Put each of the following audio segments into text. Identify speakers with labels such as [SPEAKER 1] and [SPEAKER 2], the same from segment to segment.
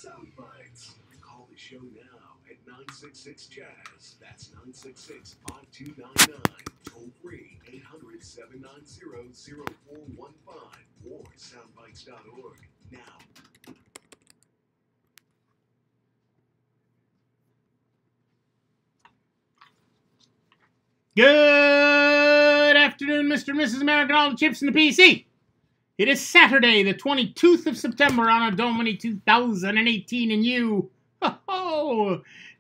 [SPEAKER 1] Sound Bytes. Call the show now at 966-JAZZ. That's 966-5299. Toll free 800-790-0415 or soundbytes.org. Now.
[SPEAKER 2] Good afternoon, Mr. and Mrs. American, all the chips in the PC. It is Saturday, the 22nd of September on our Domini 2018, and you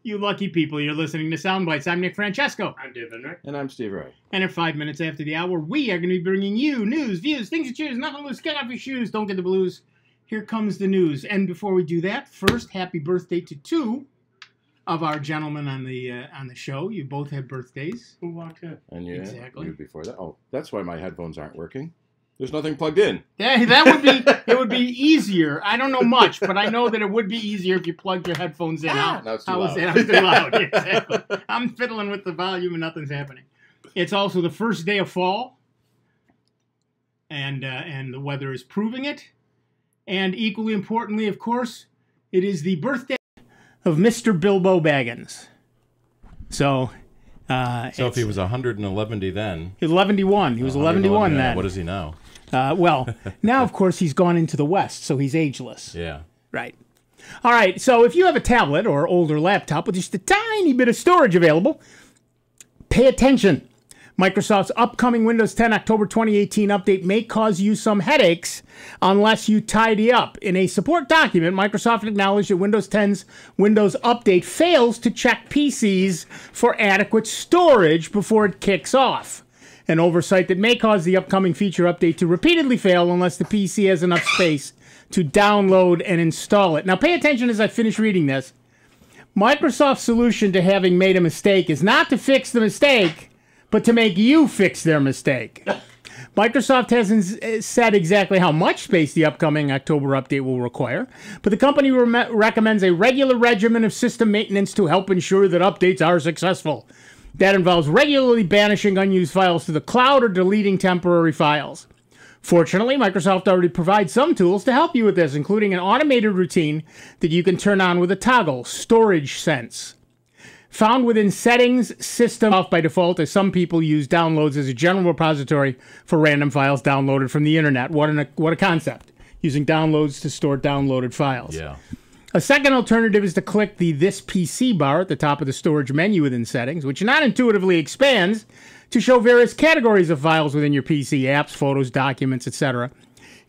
[SPEAKER 2] lucky people, you're listening to Sound Bytes. I'm Nick Francesco.
[SPEAKER 3] I'm Dave Enright.
[SPEAKER 4] And I'm Steve Ray.
[SPEAKER 2] And at 5 minutes after the hour, we are going to be bringing you news, views, things to choose, nothing loose, get off your shoes, don't get the blues. Here comes the news. And before we do that, first, happy birthday to two of our gentlemen on the show. You both had birthdays.
[SPEAKER 3] Who walked in?
[SPEAKER 4] And you,
[SPEAKER 2] Exactly.
[SPEAKER 4] you before that. Oh, that's why my headphones aren't working. There's nothing plugged in.
[SPEAKER 2] Yeah, that would be. It would be easier. I don't know much, but I know that it would be easier if you plugged your headphones in.
[SPEAKER 4] Now it's too loud.
[SPEAKER 2] It's too loud. Exactly. I'm fiddling with the volume and nothing's happening. It's also the first day of fall, and the weather is proving it. And equally importantly, of course, it is the birthday of Mr. Bilbo Baggins. So
[SPEAKER 5] if he was 111 then...
[SPEAKER 2] He was 11-1. He was 11-1 then.
[SPEAKER 5] What is he now?
[SPEAKER 2] Well, now, of course, he's gone into the West, so he's ageless.
[SPEAKER 5] Yeah.
[SPEAKER 2] Right. All right, so if you have a tablet or older laptop with just a tiny bit of storage available, pay attention. Microsoft's upcoming Windows 10 October 2018 update may cause you some headaches unless you tidy up. In a support document, Microsoft acknowledged that Windows 10's Windows Update fails to check PCs for adequate storage before it kicks off. An oversight that may cause the upcoming feature update to repeatedly fail unless the PC has enough space to download and install it. Now, pay attention as I finish reading this. Microsoft's solution to having made a mistake is not to fix the mistake, but to make you fix their mistake. Microsoft hasn't said exactly how much space the upcoming October update will require, but the company recommends a regular regimen of system maintenance to help ensure that updates are successful. That involves regularly banishing unused files to the cloud or deleting temporary files. Fortunately, Microsoft already provides some tools to help you with this, including an automated routine that you can turn on with a toggle, Storage Sense. Found within Settings, System off by default, as some people use downloads as a general repository for random files downloaded from the internet. What a concept, using downloads to store downloaded files.
[SPEAKER 5] Yeah.
[SPEAKER 2] A second alternative is to click the This PC bar at the top of the storage menu within Settings, which non-intuitively expands to show various categories of files within your PC, apps, photos, documents, etc.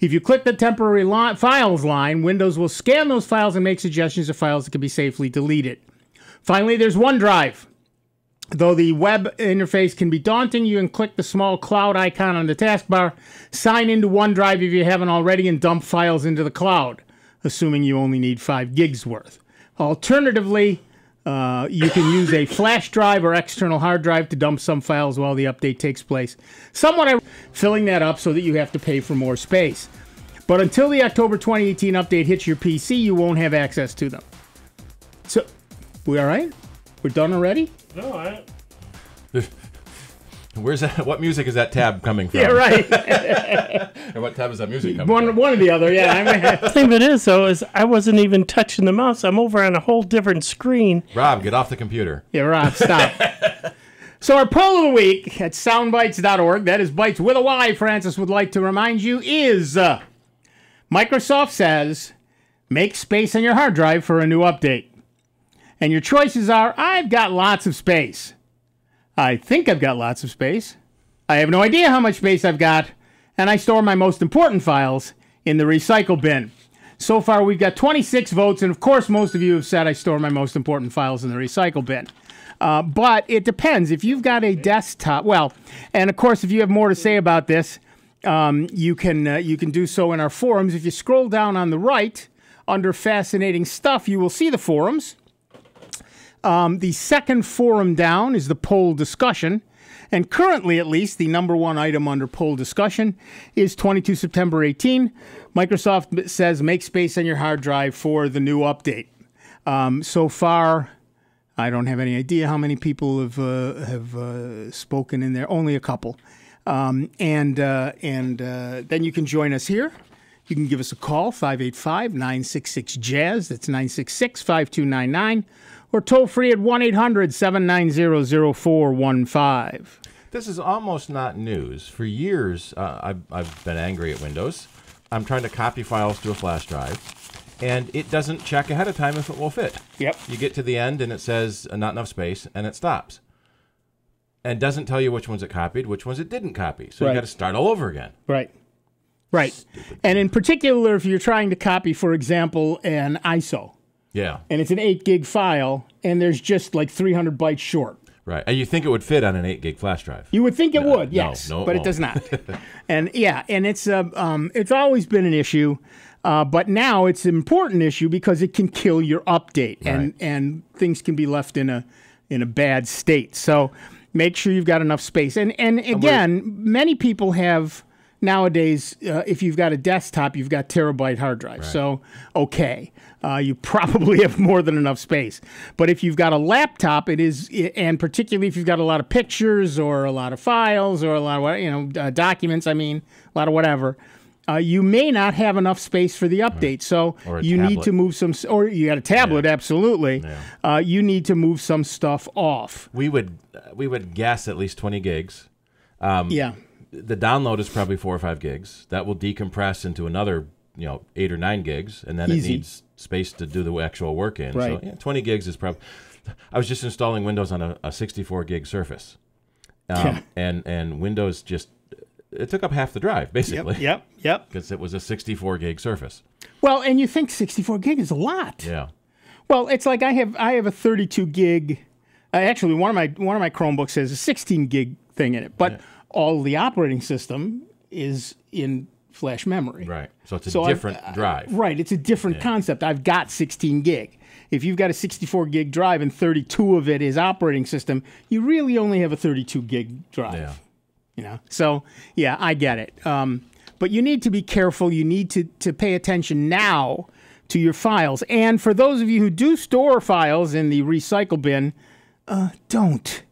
[SPEAKER 2] If you click the temporary files line, Windows will scan those files and make suggestions of files that can be safely deleted. Finally, there's OneDrive. Though the web interface can be daunting, you can click the small cloud icon on the taskbar, sign into OneDrive if you haven't already, and dump files into the cloud, assuming you only need 5 gigs worth. Alternatively, you can use a flash drive or external hard drive to dump some files while the update takes place. Somewhat filling that up so that you have to pay for more space. But until the October 2018 update hits your PC, you won't have access to them. So, we all right? We're done already?
[SPEAKER 3] No,
[SPEAKER 5] Where's that? What music is that tab coming from?
[SPEAKER 2] Yeah, right.
[SPEAKER 5] And what tab is that music coming from?
[SPEAKER 2] One or the other, yeah.
[SPEAKER 3] the thing of it is, though, is I wasn't even touching the mouse. I'm over on a whole different screen.
[SPEAKER 5] Rob, get off the computer.
[SPEAKER 2] Yeah, Rob, stop. So our poll of the week at soundbytes.org, that is Bytes with a Y, Francis would like to remind you, is Microsoft says, make space on your hard drive for a new update. And your choices are, I've got lots of space. I think I've got lots of space. I have no idea how much space I've got. And I store my most important files in the recycle bin. So far, we've got 26 votes. And of course, most of you have said I store my most important files in the recycle bin. But it depends. If you've got a desktop, well, and of course, if you have more to say about this, you can do so in our forums. If you scroll down on the right, under Fascinating Stuff, you will see the forums. The second forum down is the poll discussion. And currently, at least, the number one item under poll discussion is 22 September 18. Microsoft says make space on your hard drive for the new update. So far, I don't have any idea how many people have spoken in there. Only a couple. And then you can join us here You can give us a call, 585-966-JAZZ. That's 966-5299. Or toll free at 1-800-790-0415.
[SPEAKER 5] This is almost not news. For years, I've been angry at Windows. I'm trying to copy files to a flash drive, and it doesn't check ahead of time if it will fit.
[SPEAKER 2] Yep.
[SPEAKER 5] You get to the end, and it says not enough space, and it stops. And doesn't tell you which ones it copied, which ones it didn't copy. So you got to start all over again.
[SPEAKER 2] Right. And in particular, if you're trying to copy, for example, an ISO.
[SPEAKER 5] Yeah.
[SPEAKER 2] And it's an 8 gig file, and there's just like 300 bytes short.
[SPEAKER 5] Right. And you think it would fit on an 8 gig flash drive.
[SPEAKER 2] You would think it would, yes.
[SPEAKER 5] No,
[SPEAKER 2] but it does not. And it's always been an issue. But now it's an important issue because it can kill your update, and things can be left in a bad state. So make sure you've got enough space. And again, many people have nowadays, if you've got a desktop, you've got terabyte hard drives. Right. So, okay, you probably have more than enough space. But if you've got a laptop, it is, and particularly if you've got a lot of pictures or a lot of files or a lot of documents, a lot of whatever, you may not have enough space for the update. So you need to move some, or you got a tablet, absolutely. Yeah. You need to move some stuff off.
[SPEAKER 5] We would guess at least 20 gigs. The download is probably 4 or 5 gigs. That will decompress into another, 8 or 9 gigs, and then it needs space to do the actual work in.
[SPEAKER 2] Right.
[SPEAKER 5] So 20 gigs is probably. I was just installing Windows on a 64 gig Surface, and Windows just it took up half the drive basically.
[SPEAKER 2] Yep.
[SPEAKER 5] Because it was a 64 gig Surface.
[SPEAKER 2] Well, and you think 64 gig is a lot.
[SPEAKER 5] Yeah.
[SPEAKER 2] Well, it's like I have a 32 gig. Actually, one of my Chromebooks has a 16 gig thing in it, but all the operating system is in flash memory.
[SPEAKER 5] Right. So it's a different drive.
[SPEAKER 2] Right. It's a different concept. I've got 16 gig. If you've got a 64 gig drive and 32 of it is operating system, you really only have a 32 gig drive. Yeah. So, yeah, I get it. But you need to be careful. You need to pay attention now to your files. And for those of you who do store files in the recycle bin, don't.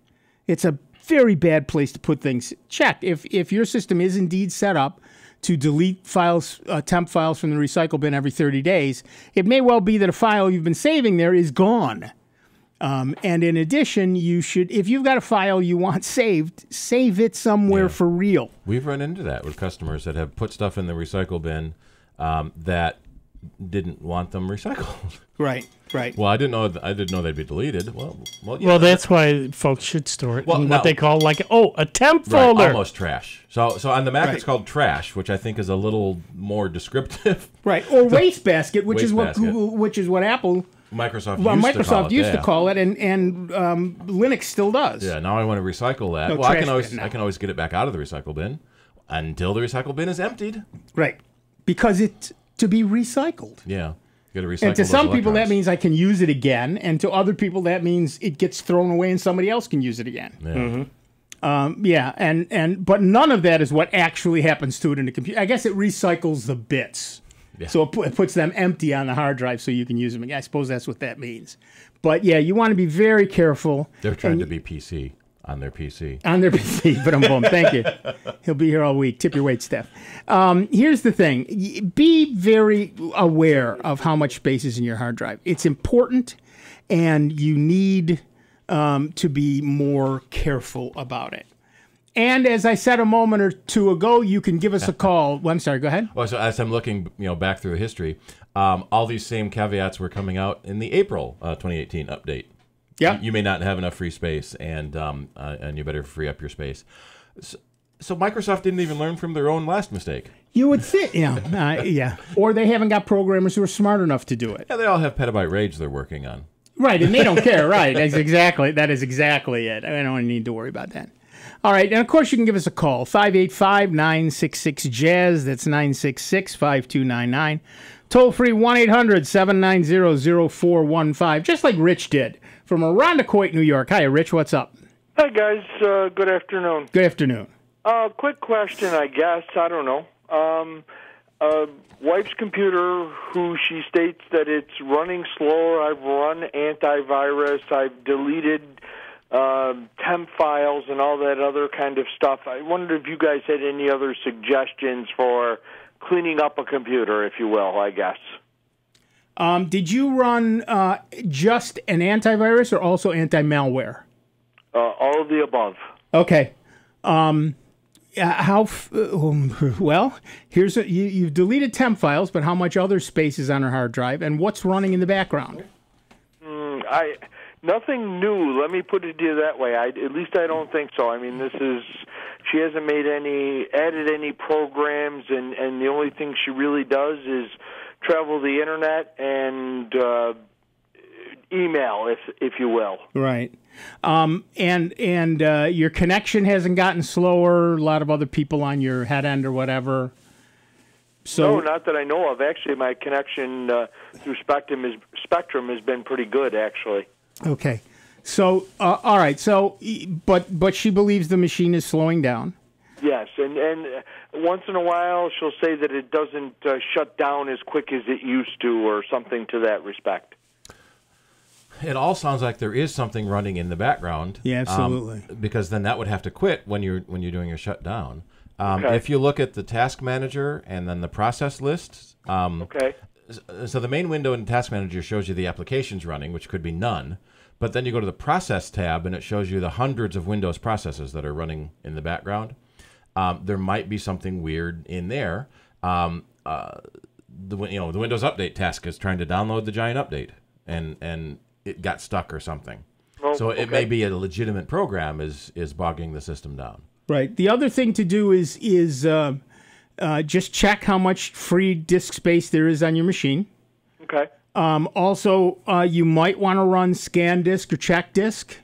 [SPEAKER 2] It's a very bad place to put things. Check if your system is indeed set up to delete files, temp files from the recycle bin every 30 days. It may well be that a file you've been saving there is gone. And in addition, you should, if you've got a file you want saved, save it somewhere for real.
[SPEAKER 5] We've run into that with customers that have put stuff in the recycle bin that didn't want them recycled.
[SPEAKER 2] Right.
[SPEAKER 5] Well, I didn't know they'd be deleted.
[SPEAKER 3] Well, that's why folks should store it in what they call a temp folder.
[SPEAKER 5] Almost trash. So on the Mac it's called trash, which I think is a little more descriptive.
[SPEAKER 2] Right. Or wastebasket, which is what Apple.
[SPEAKER 5] Microsoft
[SPEAKER 2] used to call it, and Linux still does.
[SPEAKER 5] Yeah. Now I want to recycle that.
[SPEAKER 2] No,
[SPEAKER 5] I can always get it back out of the recycle bin until the recycle bin is emptied.
[SPEAKER 2] Right. Because it's to be recycled.
[SPEAKER 5] Yeah. You got to recycle. And
[SPEAKER 2] to some people that means I can use it again, and to other people that means it gets thrown away and somebody else can use it again.
[SPEAKER 5] Yeah.
[SPEAKER 2] But none of that is what actually happens to it in the computer. I guess it recycles the bits. Yeah. So it puts them empty on the hard drive so you can use them again. I suppose that's what that means. But yeah, you want to be very careful.
[SPEAKER 5] They're trying to be PC on their PC.
[SPEAKER 2] On their PC, but boom. Thank you. He'll be here all week. Tip your weight, Steph. Here's the thing. Be very aware of how much space is in your hard drive. It's important, and you need to be more careful about it. And as I said a moment or two ago, you can give us a call. Well, I'm sorry, go ahead.
[SPEAKER 5] Well, so as I'm looking back through history, all these same caveats were coming out in the April 2018 update.
[SPEAKER 2] Yeah.
[SPEAKER 5] You may not have enough free space, and you better free up your space. So Microsoft didn't even learn from their own last mistake.
[SPEAKER 2] You would think, yeah. Or they haven't got programmers who are smart enough to do it.
[SPEAKER 5] Yeah, they all have petabyte RAIDs they're working on.
[SPEAKER 2] Right, and they don't care. Right, that is exactly it. I don't need to worry about that. All right, and of course you can give us a call, 585-966-JAZZ. That's 966-5299. Toll free 1-800-790-0415, just like Rich did from Arundecoit, New York. Hi, Rich. What's up?
[SPEAKER 6] Hi, guys. Good afternoon.
[SPEAKER 2] Good afternoon.
[SPEAKER 6] Quick question, I guess. I don't know. Wife's computer, who she states that it's running slower. I've run antivirus. I've deleted temp files and all that other kind of stuff. I wondered if you guys had any other suggestions for cleaning up a computer, if you will, I guess.
[SPEAKER 2] Did you run just an antivirus or also anti-malware?
[SPEAKER 6] All of the above.
[SPEAKER 2] Okay. Well, here's you've deleted temp files, but how much other space is on her hard drive, and what's running in the background?
[SPEAKER 6] Nothing new. Let me put it to you that way. At least I don't think so. I mean, she hasn't added any programs, and the only thing she really does is travel the internet and email, if you will.
[SPEAKER 2] Right. And your connection hasn't gotten slower. A lot of other people on your head end or whatever. So,
[SPEAKER 6] no, not that I know of. Actually, my connection through Spectrum has been pretty good, actually.
[SPEAKER 2] Okay. So, all right. So, but she believes the machine is slowing down.
[SPEAKER 6] Yes, and once in a while she'll say that it doesn't shut down as quick as it used to, or something to that respect.
[SPEAKER 5] It all sounds like there is something running in the background.
[SPEAKER 2] Yeah, absolutely.
[SPEAKER 5] Because then that would have to quit when you're doing your shutdown.
[SPEAKER 6] Okay.
[SPEAKER 5] If you look at the task manager and then the process list,
[SPEAKER 6] okay.
[SPEAKER 5] So the main window in Task Manager shows you the applications running, which could be none. But then you go to the Process tab, and it shows you the hundreds of Windows processes that are running in the background. There might be something weird in there. The Windows Update task is trying to download the giant update, and it got stuck or something.
[SPEAKER 6] Oh,
[SPEAKER 5] so it may be a legitimate program is bogging the system down.
[SPEAKER 2] Right. The other thing to do is just check how much free disk space there is on your machine.
[SPEAKER 6] Okay.
[SPEAKER 2] Also, you might want to run scan disk or check disk.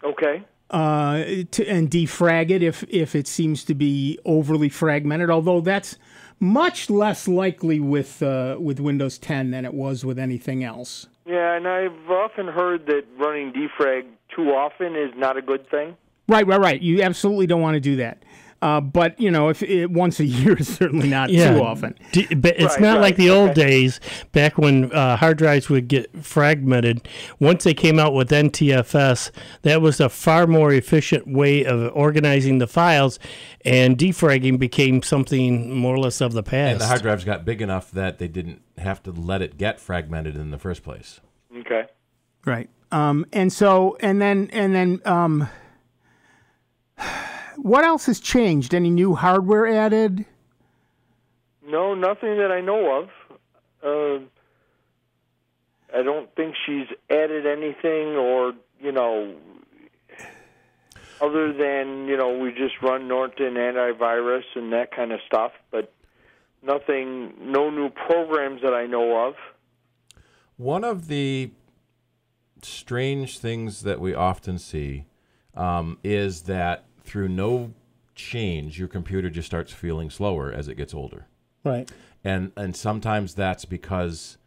[SPEAKER 6] Okay.
[SPEAKER 2] And defrag it if it seems to be overly fragmented. Although that's much less likely with Windows 10 than it was with anything else.
[SPEAKER 6] Yeah, and I've often heard that running defrag too often is not a good thing.
[SPEAKER 2] Right. You absolutely don't want to do that. But, if once a year is certainly not too often.
[SPEAKER 3] But it's not like the old days, back when hard drives would get fragmented. Once they came out with NTFS, that was a far more efficient way of organizing the files, and defragging became something more or less of the past.
[SPEAKER 5] And the hard drives got big enough that they didn't have to let it get fragmented in the first place.
[SPEAKER 6] Okay.
[SPEAKER 2] Right. What else has changed? Any new hardware added?
[SPEAKER 6] No, nothing that I know of. I don't think she's added anything, or, other than, we just run Norton antivirus and that kind of stuff, but nothing, no new programs that I know of.
[SPEAKER 5] One of the strange things that we often see is that through no change, your computer just starts feeling slower as it gets older.
[SPEAKER 2] Right.
[SPEAKER 5] And sometimes that's because,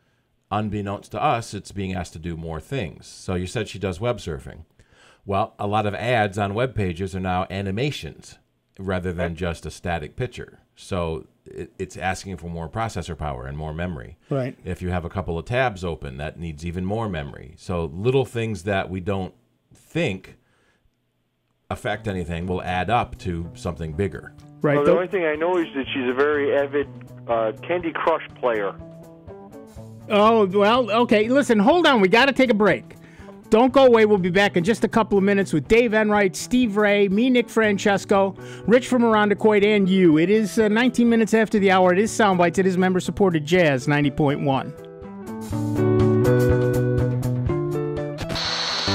[SPEAKER 5] unbeknownst to us, it's being asked to do more things. So you said she does web surfing. Well, a lot of ads on web pages are now animations rather than just a static picture. So it's asking for more processor power and more memory.
[SPEAKER 2] Right.
[SPEAKER 5] If you have a couple of tabs open, that needs even more memory. So little things that we don't think affect anything will add up to something bigger.
[SPEAKER 2] Right.
[SPEAKER 6] Well, the only thing I know is that she's a very avid Candy Crush player.
[SPEAKER 2] Oh, well, okay. Listen, hold on. We got to take a break. Don't go away. We'll be back in just a couple of minutes with Dave Enright, Steve Ray, me, Nick Francesco, Rich from Arondacoit, and you. It is 19 minutes after the hour. It is Soundbites. It is member-supported Jazz 90.1.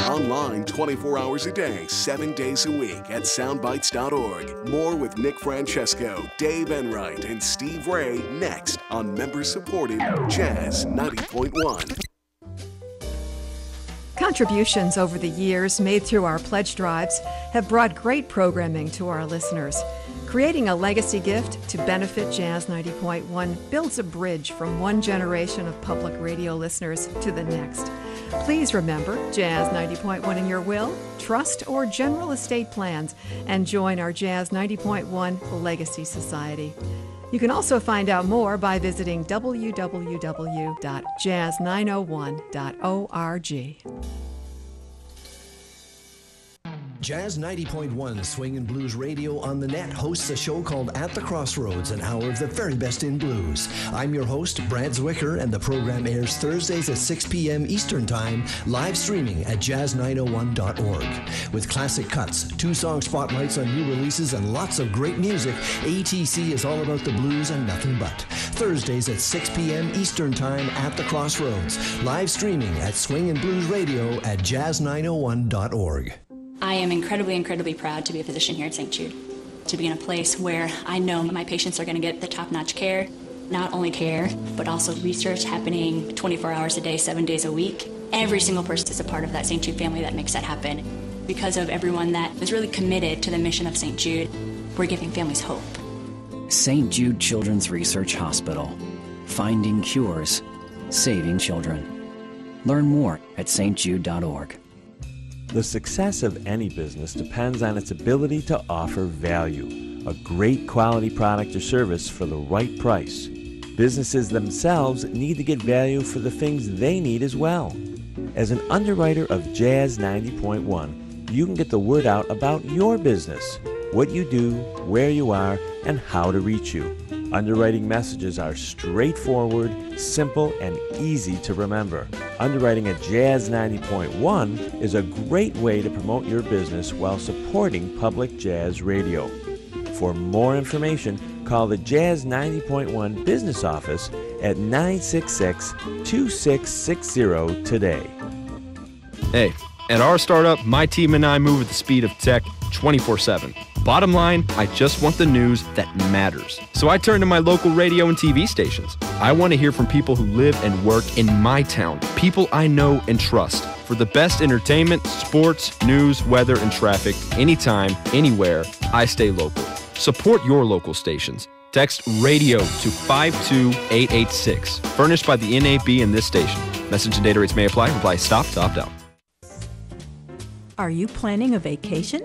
[SPEAKER 1] Online 24 hours a day, 7 days a week at soundbites.org. More with Nick Francesco, Dave Enright, and Steve Ray next on member-supported Jazz 90.1.
[SPEAKER 7] Contributions over the years made through our pledge drives have brought great programming to our listeners. Creating a legacy gift to benefit Jazz 90.1 builds a bridge from one generation of public radio listeners to the next. Please remember Jazz 90.1 in your will, trust, or general estate plans, and join our Jazz 90.1 Legacy Society. You can also find out more by visiting www.jazz901.org.
[SPEAKER 8] Jazz 90.1 Swing and Blues Radio on the net hosts a show called At the Crossroads, an hour of the very best in blues. I'm your host, Brad Zwicker, and the program airs Thursdays at 6 p.m. Eastern Time, live streaming at jazz901.org. With classic cuts, 2-song spotlights on new releases, and lots of great music, ATC is all about the blues and nothing but. Thursdays at 6 p.m. Eastern Time at the Crossroads, live streaming at Swing and Blues Radio at jazz901.org.
[SPEAKER 9] I am incredibly proud to be a physician here at St. Jude, to be in a place where I know my patients are going to get the top-notch care, not only care, but also research happening 24 hours a day, 7 days a week. Every single person is a part of that St. Jude family that makes that happen. Because of everyone that is really committed to the mission of St. Jude, we're giving families hope.
[SPEAKER 10] St. Jude Children's Research Hospital. Finding cures, saving children. Learn more at stjude.org.
[SPEAKER 11] The success of any business depends on its ability to offer value, a great quality product or service for the right price. Businesses themselves need to get value for the things they need as well. As an underwriter of Jazz 90.1, you can get the word out about your business, what you do, where you are, and how to reach you. Underwriting messages are straightforward, simple, and easy to remember. Underwriting at Jazz 90.1 is a great way to promote your business while supporting public jazz radio. For more information, call the Jazz 90.1 business office at 966-2660 today.
[SPEAKER 12] Hey, at our startup, my team and I move at the speed of tech 24/7. Bottom line, I just want the news that matters. So I turn to my local radio and TV stations. I want to hear from people who live and work in my town, people I know and trust. For the best entertainment, sports, news, weather, and traffic, anytime, anywhere, I stay local. Support your local stations. Text RADIO to 52886. Furnished by the NAB and this station. Message and data rates may apply. Reply STOP to opt out.
[SPEAKER 13] Are you planning a vacation?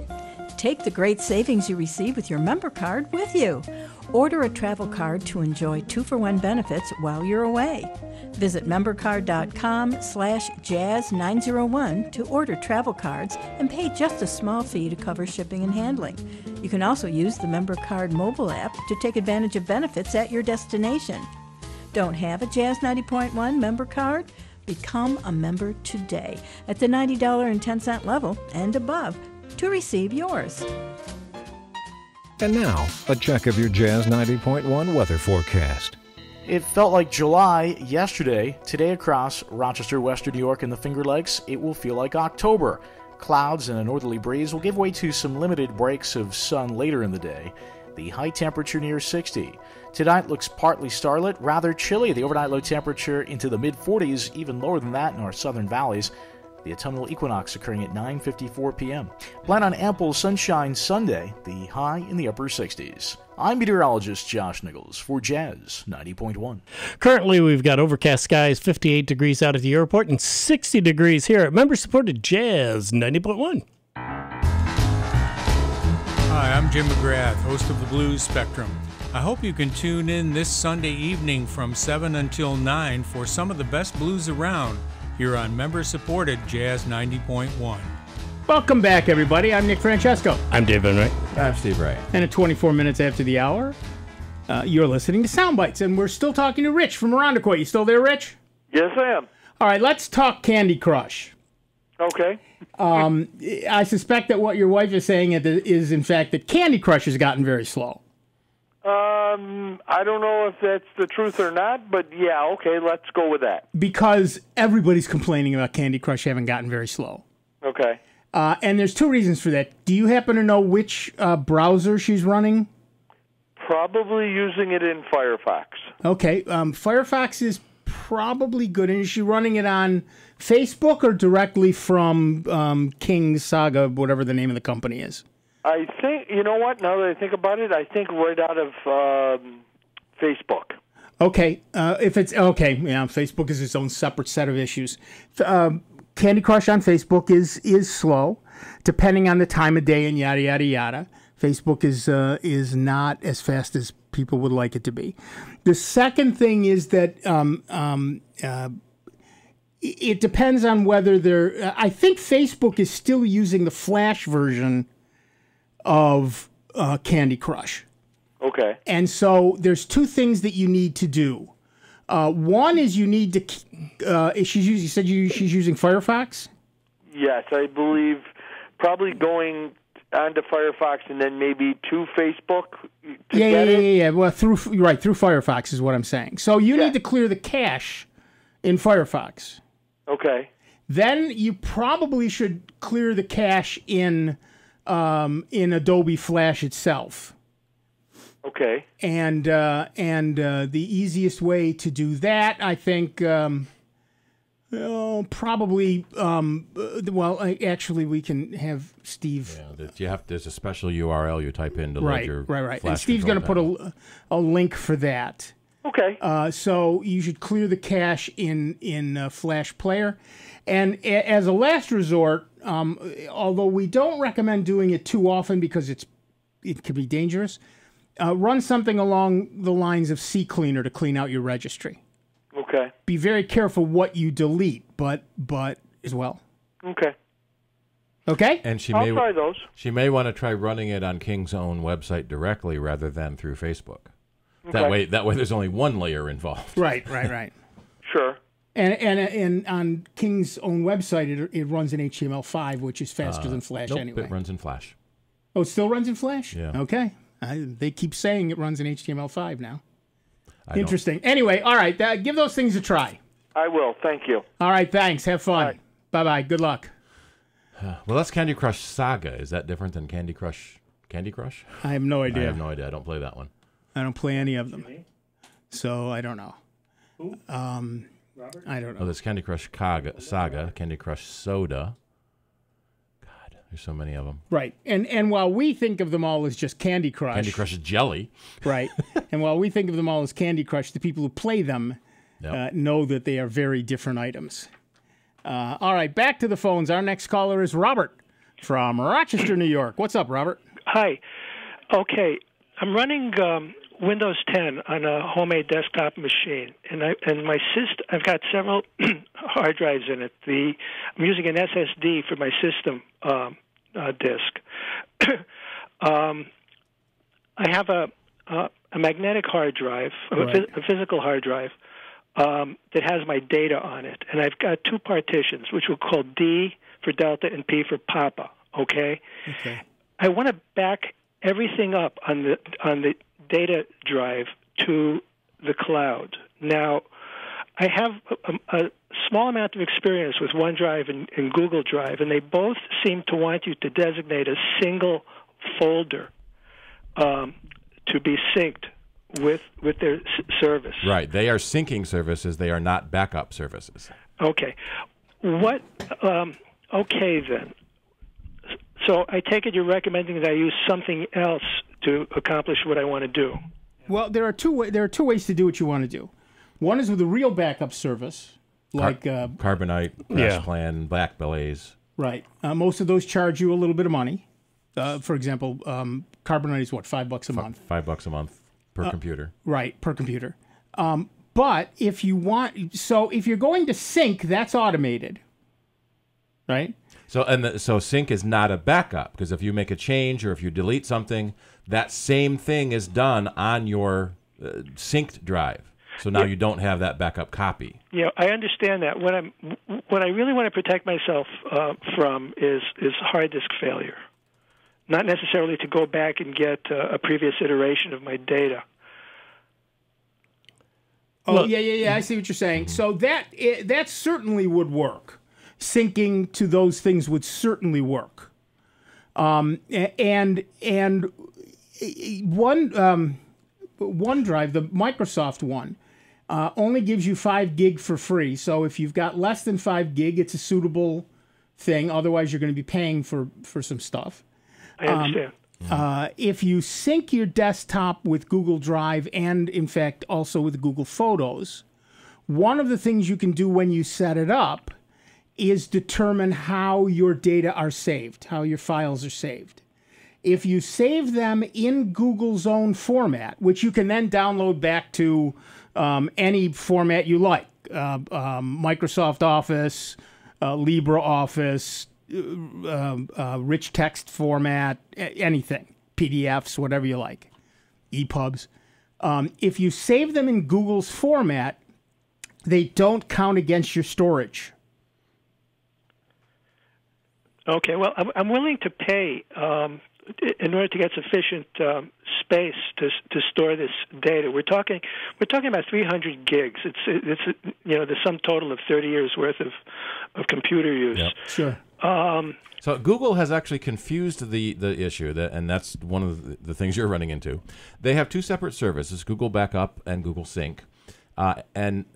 [SPEAKER 13] Take the great savings you receive with your member card with you. Order a travel card to enjoy 2-for-1 benefits while you're away. Visit membercard.com/jazz901 to order travel cards and pay just a small fee to cover shipping and handling. You can also use the member card mobile app to take advantage of benefits at your destination. Don't have a Jazz 90.1 member card? Become a member today at the $90.10 level and above to receive yours.
[SPEAKER 14] And now, a check of your Jazz 90.1 weather forecast.
[SPEAKER 15] It felt like July yesterday. Today across Rochester, Western New York, and the Finger Lakes, it will feel like October. Clouds and a northerly breeze will give way to some limited breaks of sun later in the day. The high temperature near 60. Tonight looks partly starlit, rather chilly. The overnight low temperature into the mid-40s, even lower than that in our southern valleys. The autumnal equinox occurring at 9:54 p.m. Plan on ample sunshine Sunday, the high in the upper 60s. I'm meteorologist Josh Nichols for Jazz 90.1.
[SPEAKER 3] Currently, we've got overcast skies, 58 degrees out at the airport, and 60 degrees here at member-supported Jazz 90.1.
[SPEAKER 16] Hi, I'm Jim McGrath, host of the Blues Spectrum. I hope you can tune in this Sunday evening from 7 until 9 for some of the best blues around here on member-supported Jazz 90.1.
[SPEAKER 2] Welcome back, everybody. I'm Nick Francesco.
[SPEAKER 3] I'm Dave Enright.
[SPEAKER 5] I'm Steve Ray.
[SPEAKER 2] And at 24 minutes after the hour, you're listening to Sound Bytes, and we're still talking to Rich from Irondequoit. You still there, Rich?
[SPEAKER 6] Yes, I am.
[SPEAKER 2] All right, let's talk Candy Crush.
[SPEAKER 6] Okay.
[SPEAKER 2] I suspect that what your wife is saying is, in fact, that Candy Crush has gotten very slow.
[SPEAKER 6] I don't know if that's the truth or not, but yeah, okay, let's go with that.
[SPEAKER 2] Because everybody's complaining about Candy Crush having gotten very slow.
[SPEAKER 6] Okay.
[SPEAKER 2] And there's two reasons for that. Do you happen to know which browser she's running?
[SPEAKER 6] Probably using it in Firefox.
[SPEAKER 2] Okay. Firefox is probably good. And is she running it on Facebook or directly from King Saga, whatever the name of the company is?
[SPEAKER 6] I think, you know what, now that I think about it, I think right out of Facebook.
[SPEAKER 2] Okay. If it's, okay, yeah, Facebook is its own separate set of issues. Candy Crush on Facebook is slow, depending on the time of day and yada, yada, yada. Facebook is not as fast as people would like it to be. The second thing is that it depends on whether they're. I think Facebook is still using the Flash version of Candy Crush.
[SPEAKER 6] Okay.
[SPEAKER 2] And so there's two things that you need to do. One is you need to. You said she's using Firefox?
[SPEAKER 6] Yes, I believe probably going onto Firefox and then maybe to Facebook to get it?
[SPEAKER 2] Yeah. Well, through Firefox is what I'm saying. So you need to clear the cache in Firefox.
[SPEAKER 6] Okay.
[SPEAKER 2] Then you probably should clear the cache in Adobe Flash itself.
[SPEAKER 6] Okay.
[SPEAKER 2] And the easiest way to do that, I think, probably. Actually, we can have Steve.
[SPEAKER 5] Yeah, there's a special URL you type in to load your
[SPEAKER 2] right.
[SPEAKER 5] Flash
[SPEAKER 2] And Steve's going to put a link for that.
[SPEAKER 6] Okay.
[SPEAKER 2] So you should clear the cache in Flash Player, and as a last resort, although we don't recommend doing it too often because it can be dangerous. Run something along the lines of CCleaner to clean out your registry.
[SPEAKER 6] Okay.
[SPEAKER 2] Be very careful what you delete, but as well.
[SPEAKER 6] Okay.
[SPEAKER 2] Okay?
[SPEAKER 5] And
[SPEAKER 6] I'll try those.
[SPEAKER 5] She may want to try running it on King's own website directly rather than through Facebook.
[SPEAKER 6] Okay.
[SPEAKER 5] That way there's only one layer involved.
[SPEAKER 2] Right.
[SPEAKER 6] Sure.
[SPEAKER 2] And on King's own website, it runs in HTML5, which is faster than Flash anyway.
[SPEAKER 5] It runs in Flash.
[SPEAKER 2] Oh, it still runs in Flash?
[SPEAKER 5] Yeah.
[SPEAKER 2] Okay. They keep saying it runs in HTML5 now. Interesting. Anyway, all right. Give those things a try.
[SPEAKER 6] I will. Thank you.
[SPEAKER 2] All right. Thanks. Have fun.
[SPEAKER 6] Right.
[SPEAKER 2] Bye-bye. Good luck.
[SPEAKER 5] Well, that's Candy Crush Saga. Is that different than Candy Crush?
[SPEAKER 2] I have no idea.
[SPEAKER 5] I have no idea. I don't play that one.
[SPEAKER 2] I don't play any of them. So I don't know.
[SPEAKER 3] Who?
[SPEAKER 2] Robert? I don't know.
[SPEAKER 5] Oh, there's Candy Crush Saga, Candy Crush Soda. God, there's so many of them.
[SPEAKER 2] Right. And while we think of them all as just Candy Crush.
[SPEAKER 5] Candy Crush Jelly.
[SPEAKER 2] Right. And while we think of them all as Candy Crush, the people who play them know that they are very different items. All right, back to the phones. Our next caller is Robert from Rochester, New York. What's up, Robert?
[SPEAKER 17] Hi. Okay, I'm running Windows 10 on a homemade desktop machine, and my system. I've got several hard drives in it. I'm using an SSD for my system disk. I have a magnetic hard drive, a physical hard drive that has my data on it, and I've got two partitions, which we'll call D for Delta and P for Papa. Okay. I want to back everything up on the data drive to the cloud. Now, I have a small amount of experience with OneDrive and Google Drive, and they both seem to want you to designate a single folder to be synced with their service.
[SPEAKER 5] Right. They are syncing services. They are not backup services.
[SPEAKER 17] Okay. Okay, then. So I take it you're recommending that I use something else to accomplish what I want to do.
[SPEAKER 2] Well, there are two ways to do what you want to do. One is with a real backup service, like
[SPEAKER 5] Carbonite, Crash Plan, Blackblaze.
[SPEAKER 2] Right. Most of those charge you a little bit of money. For example, Carbonite is what, $5 a month?
[SPEAKER 5] $5 a month per computer.
[SPEAKER 2] Right, per computer. But if you're going to sync, that's automated. Right?
[SPEAKER 5] So sync is not a backup, because if you make a change or if you delete something, that same thing is done on your synced drive. So now you don't have that backup copy.
[SPEAKER 17] Yeah, I understand that. What I really want to protect myself from is hard disk failure, not necessarily to go back and get a previous iteration of my data.
[SPEAKER 2] Oh, yeah. I see what you're saying. So that certainly would work. Syncing to those things would certainly work. And OneDrive, the Microsoft one, only gives you 5 gig for free. So if you've got less than 5 gig, it's a suitable thing. Otherwise, you're going to be paying for some stuff.
[SPEAKER 17] I understand.
[SPEAKER 2] If you sync your desktop with Google Drive and, in fact, also with Google Photos, one of the things you can do when you set it up is determine how your data are saved, how your files are saved. If you save them in Google's own format, which you can then download back to any format you like, Microsoft Office, LibreOffice, rich text format, anything, PDFs, whatever you like, EPUBs. If you save them in Google's format, they don't count against your storage.
[SPEAKER 17] Okay, well, I'm willing to pay in order to get sufficient space to store this data. We're talking about 300 gigs. It's the sum total of 30 years worth of computer use.
[SPEAKER 5] Yep.
[SPEAKER 2] Sure.
[SPEAKER 5] So Google has actually confused the issue, and that's one of the things you're running into. They have two separate services, Google Backup and Google Sync, and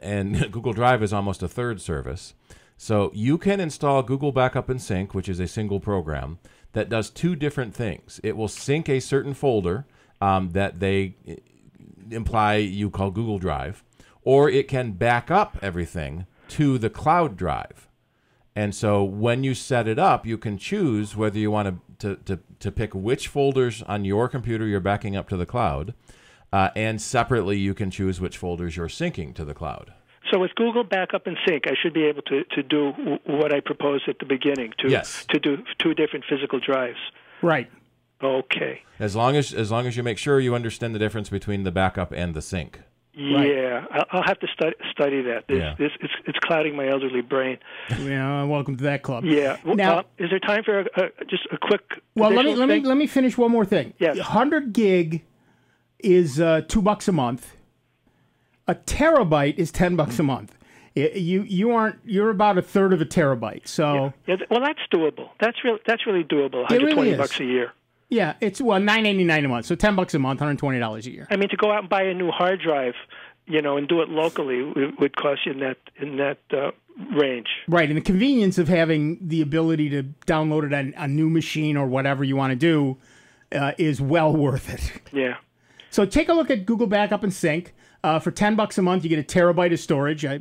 [SPEAKER 5] Google Drive is almost a third service. So you can install Google Backup and Sync, which is a single program that does two different things. It will sync a certain folder that they imply you call Google Drive, or it can back up everything to the cloud drive. And so when you set it up, you can choose whether you want to pick which folders on your computer you're backing up to the cloud, and separately you can choose which folders you're syncing to the cloud.
[SPEAKER 17] So with Google Backup and Sync, I should be able to do what I proposed at the beginning, to do two different physical drives.
[SPEAKER 2] Right.
[SPEAKER 17] Okay.
[SPEAKER 5] As long as you make sure you understand the difference between the backup and the sync.
[SPEAKER 17] Yeah, I'll have to study that. It's clouding my elderly brain.
[SPEAKER 2] Yeah, welcome to that club.
[SPEAKER 17] Yeah. Now, is there time for just a quick?
[SPEAKER 2] Well, let me finish one more thing.
[SPEAKER 17] Yes.
[SPEAKER 2] 100 gig is $2 a month. A terabyte is $10 a month. You're about a third of a terabyte. So
[SPEAKER 17] well, that's doable. That's really doable. $120 a year.
[SPEAKER 2] Yeah, it's $9.99 a month, so $10 a month, $120 a year.
[SPEAKER 17] I mean, to go out and buy a new hard drive, and do it locally would cost you in that range.
[SPEAKER 2] Right, and the convenience of having the ability to download it on a new machine or whatever you want to do is well worth it.
[SPEAKER 17] Yeah.
[SPEAKER 2] So take a look at Google Backup and Sync. For $10 a month, you get a terabyte of storage. I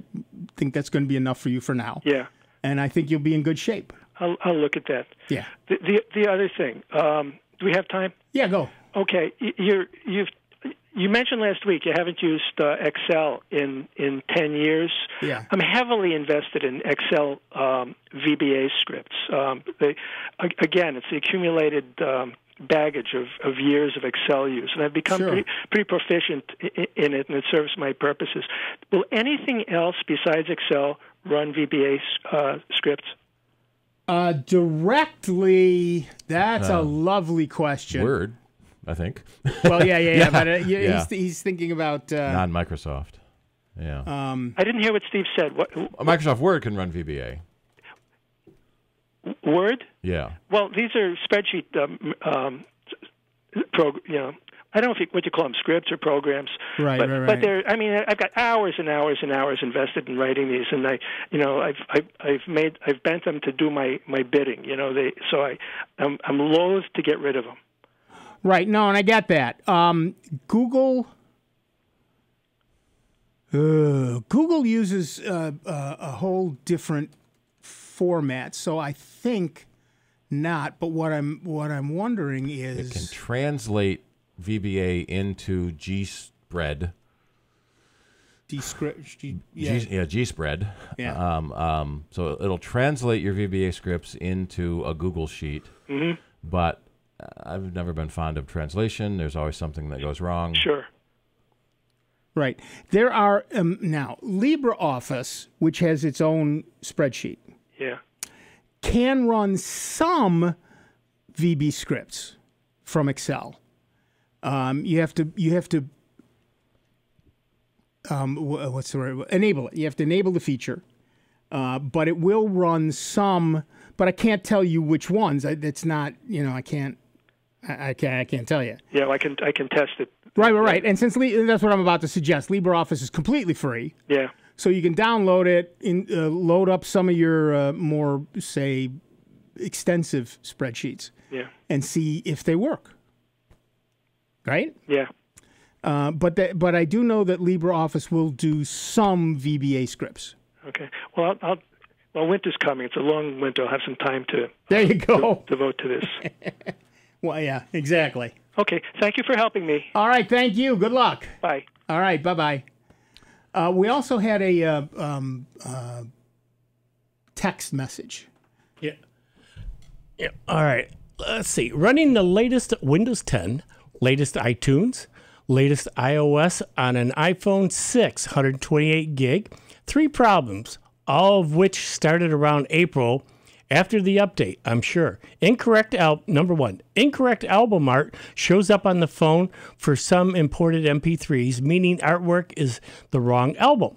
[SPEAKER 2] think that's going to be enough for you for now.
[SPEAKER 17] Yeah.
[SPEAKER 2] And I think you'll be in good shape.
[SPEAKER 17] I'll look at that.
[SPEAKER 2] Yeah.
[SPEAKER 17] The other thing, do we have time?
[SPEAKER 2] Yeah, go.
[SPEAKER 17] Okay. You mentioned last week you haven't used Excel in 10 years.
[SPEAKER 2] Yeah.
[SPEAKER 17] I'm heavily invested in Excel VBA scripts. Again, it's the accumulated baggage of years of Excel use, and I've become pretty proficient in it, and it serves my purposes. Will anything else besides Excel run VBA scripts?
[SPEAKER 2] Directly, that's a lovely question.
[SPEAKER 5] Word, I think.
[SPEAKER 2] Well, yeah. But he's thinking about
[SPEAKER 5] non-Microsoft. Yeah.
[SPEAKER 17] I didn't hear what Steve said. What?
[SPEAKER 5] Microsoft Word can run VBA.
[SPEAKER 17] Word?
[SPEAKER 5] Yeah.
[SPEAKER 17] Well, these are spreadsheet I don't know what you call them, scripts or programs.
[SPEAKER 2] Right.
[SPEAKER 17] But they're. I mean, I've got hours and hours and hours invested in writing these, and I've bent them to do my bidding. I'm loath to get rid of them.
[SPEAKER 2] Right. No, and I get that. Google uses a whole different format, so I think not. But what I'm wondering is
[SPEAKER 5] it can translate VBA into GSpread.
[SPEAKER 2] GSpread.
[SPEAKER 5] Yeah. So it'll translate your VBA scripts into a Google sheet.
[SPEAKER 17] Mm-hmm.
[SPEAKER 5] But I've never been fond of translation. There's always something that goes wrong.
[SPEAKER 17] Sure.
[SPEAKER 2] Right. There are now LibreOffice, which has its own spreadsheet.
[SPEAKER 17] Yeah.
[SPEAKER 2] Can run some VB scripts from Excel. You have to what's the word? Enable it. You have to enable the feature, but it will run some. But I can't tell you which ones. It's not. I can't tell you.
[SPEAKER 17] Yeah, I can test it.
[SPEAKER 2] Right. And since that's what I'm about to suggest, LibreOffice is completely free.
[SPEAKER 17] Yeah.
[SPEAKER 2] So you can download it, load up some of your more, say, extensive spreadsheets.
[SPEAKER 17] Yeah.
[SPEAKER 2] And see if they work. Right?
[SPEAKER 17] Yeah.
[SPEAKER 2] But I do know that LibreOffice will do some VBA scripts.
[SPEAKER 17] Okay. Well, winter's coming. It's a long winter. I'll have some time to.
[SPEAKER 2] There you go.
[SPEAKER 17] Devote to this.
[SPEAKER 2] Well, yeah, exactly.
[SPEAKER 17] Okay. Thank you for helping me.
[SPEAKER 2] All right. Thank you. Good luck.
[SPEAKER 17] Bye.
[SPEAKER 2] All right. Bye-bye. We also had a text message.
[SPEAKER 3] Yeah. All right. Let's see. Running the latest Windows 10, latest iTunes, latest iOS on an iPhone 6, 128 gig. 3 problems, all of which started around April after the update, I'm sure. Number 1, incorrect album art shows up on the phone for some imported MP3s, meaning artwork is the wrong album.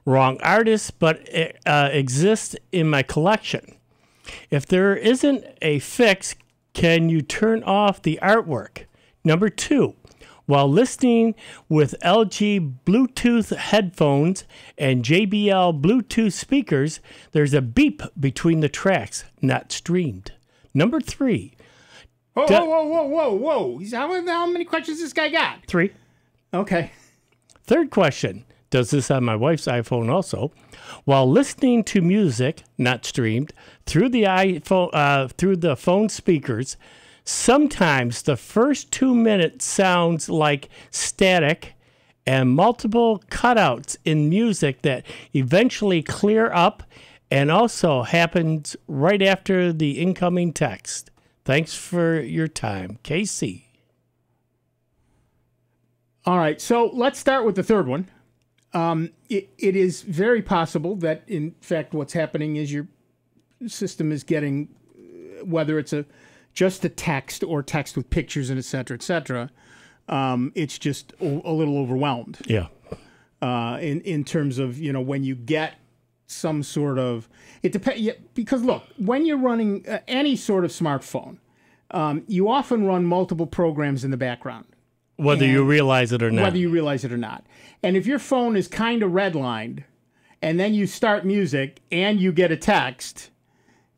[SPEAKER 3] Wrong artist, but it exists in my collection. If there isn't a fix, can you turn off the artwork? Number 2, while listening with LG Bluetooth headphones and JBL Bluetooth speakers, there's a beep between the tracks, not streamed. Number 3.
[SPEAKER 2] Whoa. How many questions this guy got?
[SPEAKER 3] 3.
[SPEAKER 2] Okay.
[SPEAKER 3] Third question. Does this on my wife's iPhone also? While listening to music, not streamed, through the iPhone, through the phone speakers, sometimes the first 2 minutes sounds like static and multiple cutouts in music that eventually clear up, and also happens right after the incoming text. Thanks for your time, KC.
[SPEAKER 2] All right, so let's start with the third one. It is very possible that, in fact, what's happening is your system is getting, whether it's just a text or text with pictures and et cetera, it's just a little overwhelmed.
[SPEAKER 3] Yeah.
[SPEAKER 2] In terms of, when you get some sort of, it depends, because look, when you're running any sort of smartphone, you often run multiple programs in the background.
[SPEAKER 3] Whether you realize it or not.
[SPEAKER 2] Whether you realize it or not. And if your phone is kind of redlined, and then you start music and you get a text,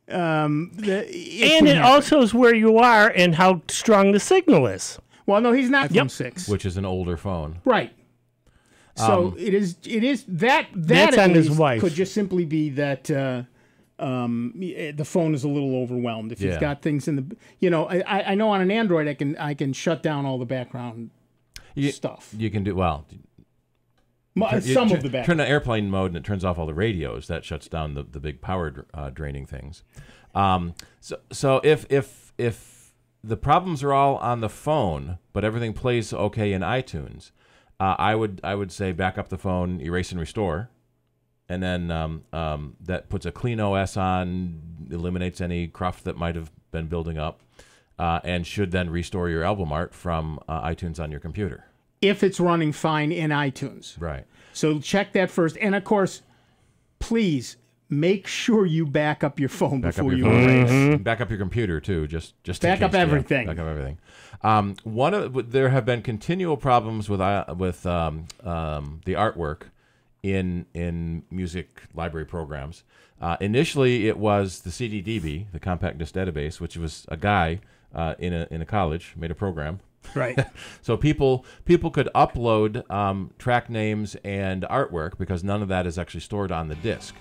[SPEAKER 3] it also is where you are and how strong the signal is.
[SPEAKER 2] Well, no, he's not from 6,
[SPEAKER 5] which is an older phone,
[SPEAKER 2] right? So it is that
[SPEAKER 3] that's on his wife.
[SPEAKER 2] Could just simply be that the phone is a little overwhelmed. If you've got things in the, I know on an Android I can shut down all the background stuff.
[SPEAKER 5] You can do
[SPEAKER 2] some of the background.
[SPEAKER 5] Turn to airplane mode and it turns off all the radios. That shuts down the big power draining things. So if the problems are all on the phone, but everything plays okay in iTunes, I would say back up the phone, erase and restore, and then that puts a clean OS on, eliminates any cruft that might have been building up, and should then restore your album art from iTunes on your computer.
[SPEAKER 2] If it's running fine in iTunes.
[SPEAKER 5] Right.
[SPEAKER 2] So check that first. And, of course, please make sure you back up your phone before you erase.
[SPEAKER 5] Mm-hmm. Back up your computer, too. Just
[SPEAKER 2] back up everything.
[SPEAKER 5] Back up everything. There have been continual problems with the artwork in music library programs. Initially, it was the CDDB, the compact disc database, which was a guy in a college made a program.
[SPEAKER 2] Right.
[SPEAKER 5] So people could upload track names and artwork because none of that is actually stored on the disk.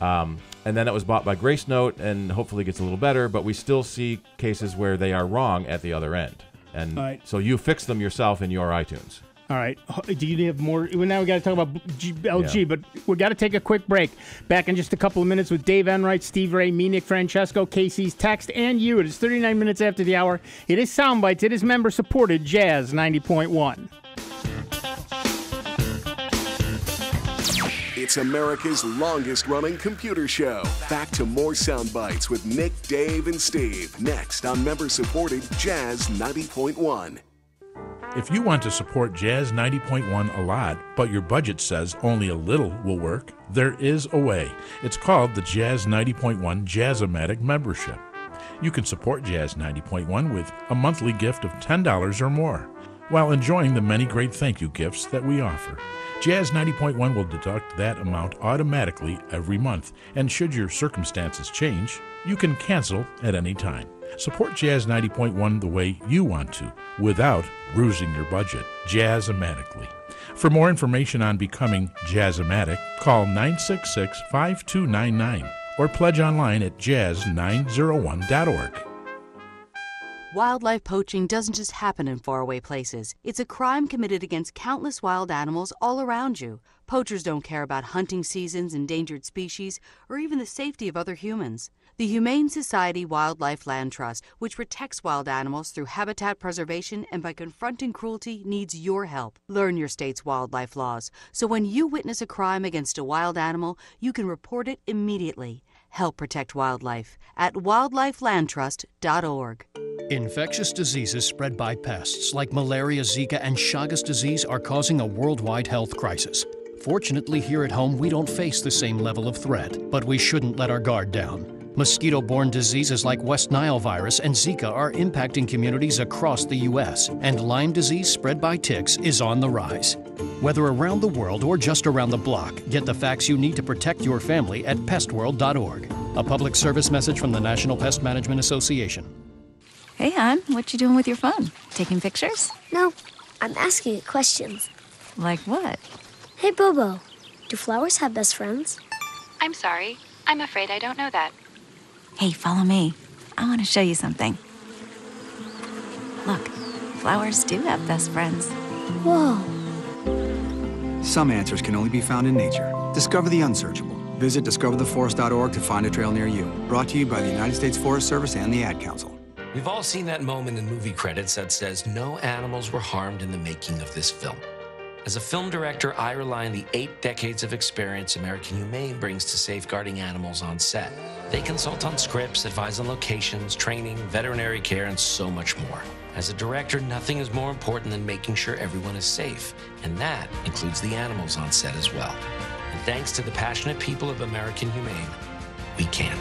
[SPEAKER 5] And then it was bought by Gracenote and hopefully gets a little better, but we still see cases where they are wrong at the other end. And so you fix them yourself in your iTunes.
[SPEAKER 2] All right. Do you have more? Now we got to talk about LG, but we got to take a quick break. Back in just a couple of minutes with Dave Enright, Steve Ray, me, Nick Francesco, Casey's Text, and you. It is 39 minutes after the hour. It is Soundbites. It is member-supported Jazz 90.1.
[SPEAKER 1] It's America's longest-running computer show. Back to more Soundbites with Nick, Dave, and Steve. Next on member-supported Jazz 90.1.
[SPEAKER 18] If you want to support Jazz 90.1 a lot, but your budget says only a little will work, there is a way. It's called the Jazz 90.1 Jazz-O-Matic membership. You can support Jazz 90.1 with a monthly gift of $10 or more, while enjoying the many great thank you gifts that we offer. Jazz 90.1 will deduct that amount automatically every month, and should your circumstances change, you can cancel at any time. Support Jazz 90.1 the way you want to, without bruising your budget. Jazz-O-Matically. For more information on becoming Jazz-O-Matic, call 966-5299 or pledge online at jazz901.org.
[SPEAKER 19] Wildlife poaching doesn't just happen in faraway places. It's a crime committed against countless wild animals all around you. Poachers don't care about hunting seasons, endangered species, or even the safety of other humans. The Humane Society Wildlife Land Trust, which protects wild animals through habitat preservation and by confronting cruelty, needs your help. Learn your state's wildlife laws, so when you witness a crime against a wild animal, you can report it immediately. Help protect wildlife at wildlifelandtrust.org.
[SPEAKER 20] Infectious diseases spread by pests like malaria, Zika, and Chagas disease are causing a worldwide health crisis. Fortunately, here at home, we don't face the same level of threat, but we shouldn't let our guard down. Mosquito-borne diseases like West Nile virus and Zika are impacting communities across the U.S., and Lyme disease spread by ticks is on the rise. Whether around the world or just around the block, get the facts you need to protect your family at pestworld.org. A public service message from the National Pest Management Association.
[SPEAKER 21] Hey, hon, what you doing with your phone? Taking pictures?
[SPEAKER 22] No, I'm asking it questions.
[SPEAKER 21] Like what?
[SPEAKER 22] Hey, Bobo, do flowers have best friends?
[SPEAKER 21] I'm sorry. I'm afraid I don't know that. Hey, follow me. I want to show you something. Look, flowers do have best friends.
[SPEAKER 22] Whoa.
[SPEAKER 23] Some answers can only be found in nature. Discover the unsearchable. Visit discovertheforest.org to find a trail near you. Brought to you by the United States Forest Service and the Ad Council.
[SPEAKER 24] We've all seen that moment in movie credits that says no animals were harmed in the making of this film. As a film director, I rely on the 8 decades of experience American Humane brings to safeguarding animals on set. They consult on scripts, advise on locations, training, veterinary care, and so much more. As a director, nothing is more important than making sure everyone is safe, and that includes the animals on set as well. And thanks to the passionate people of American Humane, we can.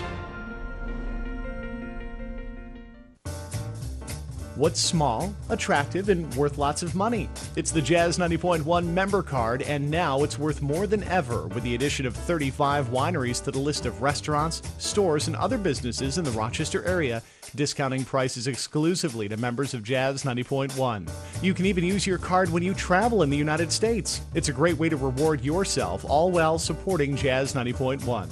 [SPEAKER 25] What's small, attractive, and worth lots of money? It's the Jazz 90.1 member card, and now it's worth more than ever with the addition of 35 wineries to the list of restaurants, stores, and other businesses in the Rochester area, discounting prices exclusively to members of Jazz 90.1. You can even use your card when you travel in the United States. It's a great way to reward yourself, all while supporting Jazz 90.1.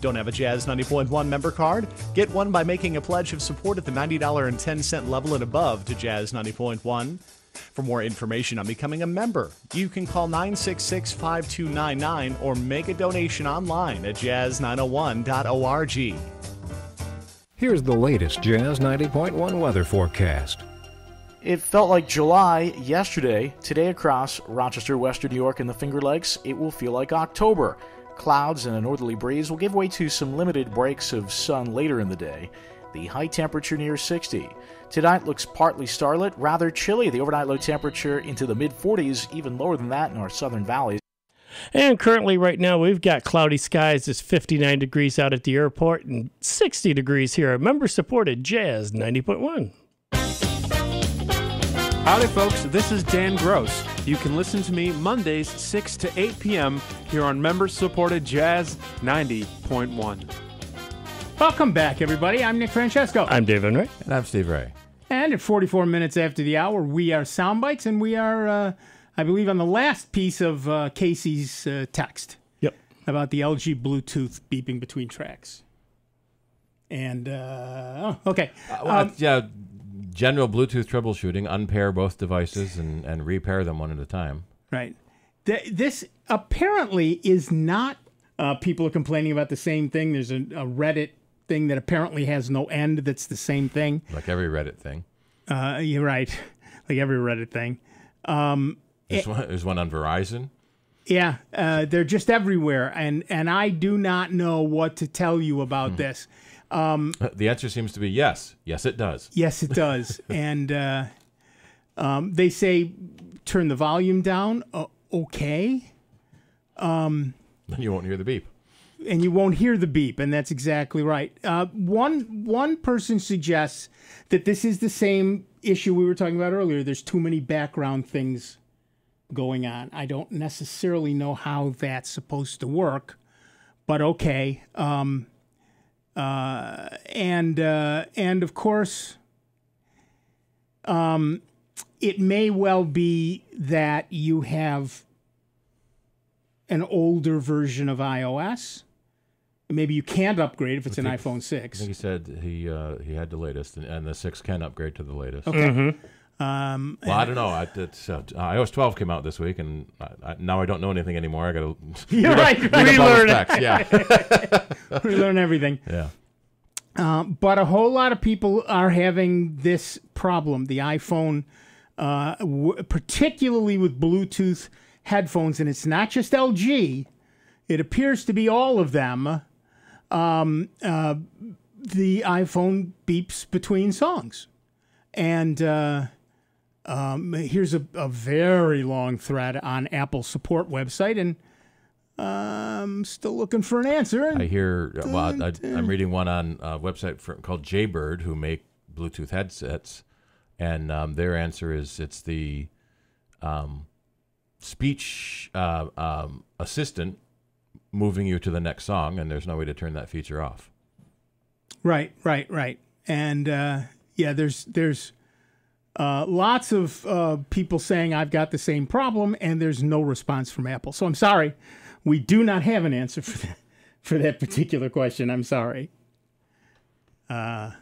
[SPEAKER 25] Don't have a Jazz 90.1 member card? Get one by making a pledge of support at the $90.10 level and above to Jazz 90.1. For more information on becoming a member, you can call 966-5299 or make a donation online at jazz901.org.
[SPEAKER 14] Here's the latest Jazz 90.1 weather forecast.
[SPEAKER 15] It felt like July yesterday. Today across Rochester, Western New York, and the Finger Lakes, it will feel like October. Clouds and a northerly breeze will give way to some limited breaks of sun later in the day. The high temperature near 60. Tonight looks partly starlit, rather chilly. The overnight low temperature into the mid-40s, even lower than that in our southern valleys.
[SPEAKER 3] And currently right now we've got cloudy skies. It's 59 degrees out at the airport and 60 degrees here. Member-supported Jazz 90.1.
[SPEAKER 26] Howdy, folks. This is Dan Gross. You can listen to me Mondays 6 to 8 p.m. here on member-supported Jazz 90.1.
[SPEAKER 2] Welcome back, everybody. I'm Nick Francesco.
[SPEAKER 3] I'm Dave Enright.
[SPEAKER 5] And I'm Steve Ray.
[SPEAKER 2] And at 44 minutes after the hour, we are Soundbites, and we are, I believe, on the last piece of Casey's text.
[SPEAKER 3] Yep.
[SPEAKER 2] About the LG Bluetooth beeping between tracks. And, okay.
[SPEAKER 5] Yeah. General Bluetooth troubleshooting, unpair both devices and repair them one at a time.
[SPEAKER 2] Right. This apparently is not, people are complaining about the same thing. There's a Reddit thing that apparently has no end that's the same thing.
[SPEAKER 5] Like every Reddit thing.
[SPEAKER 2] You're right. Like every Reddit thing.
[SPEAKER 5] There's one on Verizon.
[SPEAKER 2] Yeah, they're just everywhere. And I do not know what to tell you about this.
[SPEAKER 5] The answer seems to be yes. Yes, it does.
[SPEAKER 2] Yes, it does. And they say turn the volume down. Okay.
[SPEAKER 5] Then you won't hear the beep.
[SPEAKER 2] And you won't hear the beep, and that's exactly right. One person suggests that this is the same issue we were talking about earlier. There's too many background things going on. I don't necessarily know how that's supposed to work, but okay. And of course, it may well be that you have an older version of iOS. Maybe you can't upgrade if it's an iPhone 6.
[SPEAKER 5] I think he said he had the latest, and the 6 can upgrade to the latest.
[SPEAKER 2] Okay.
[SPEAKER 5] Well, I don't know. iOS 12 came out this week, and now I don't know anything anymore. I got to
[SPEAKER 2] relearn
[SPEAKER 5] it. Yeah,
[SPEAKER 2] relearn everything.
[SPEAKER 5] Yeah.
[SPEAKER 2] But a whole lot of people are having this problem. The iPhone, particularly with Bluetooth headphones, and it's not just LG. It appears to be all of them. The iPhone beeps between songs, and here's a very long thread on Apple's support website, and I'm still looking for an answer.
[SPEAKER 5] I hear. Well, I'm reading one on a website called Jaybird, who make Bluetooth headsets, and their answer is it's the speech assistant moving you to the next song, and there's no way to turn that feature off.
[SPEAKER 2] Right. And there's lots of people saying I've got the same problem, and there's no response from Apple. So I'm sorry, we do not have an answer for that particular question. I'm sorry. I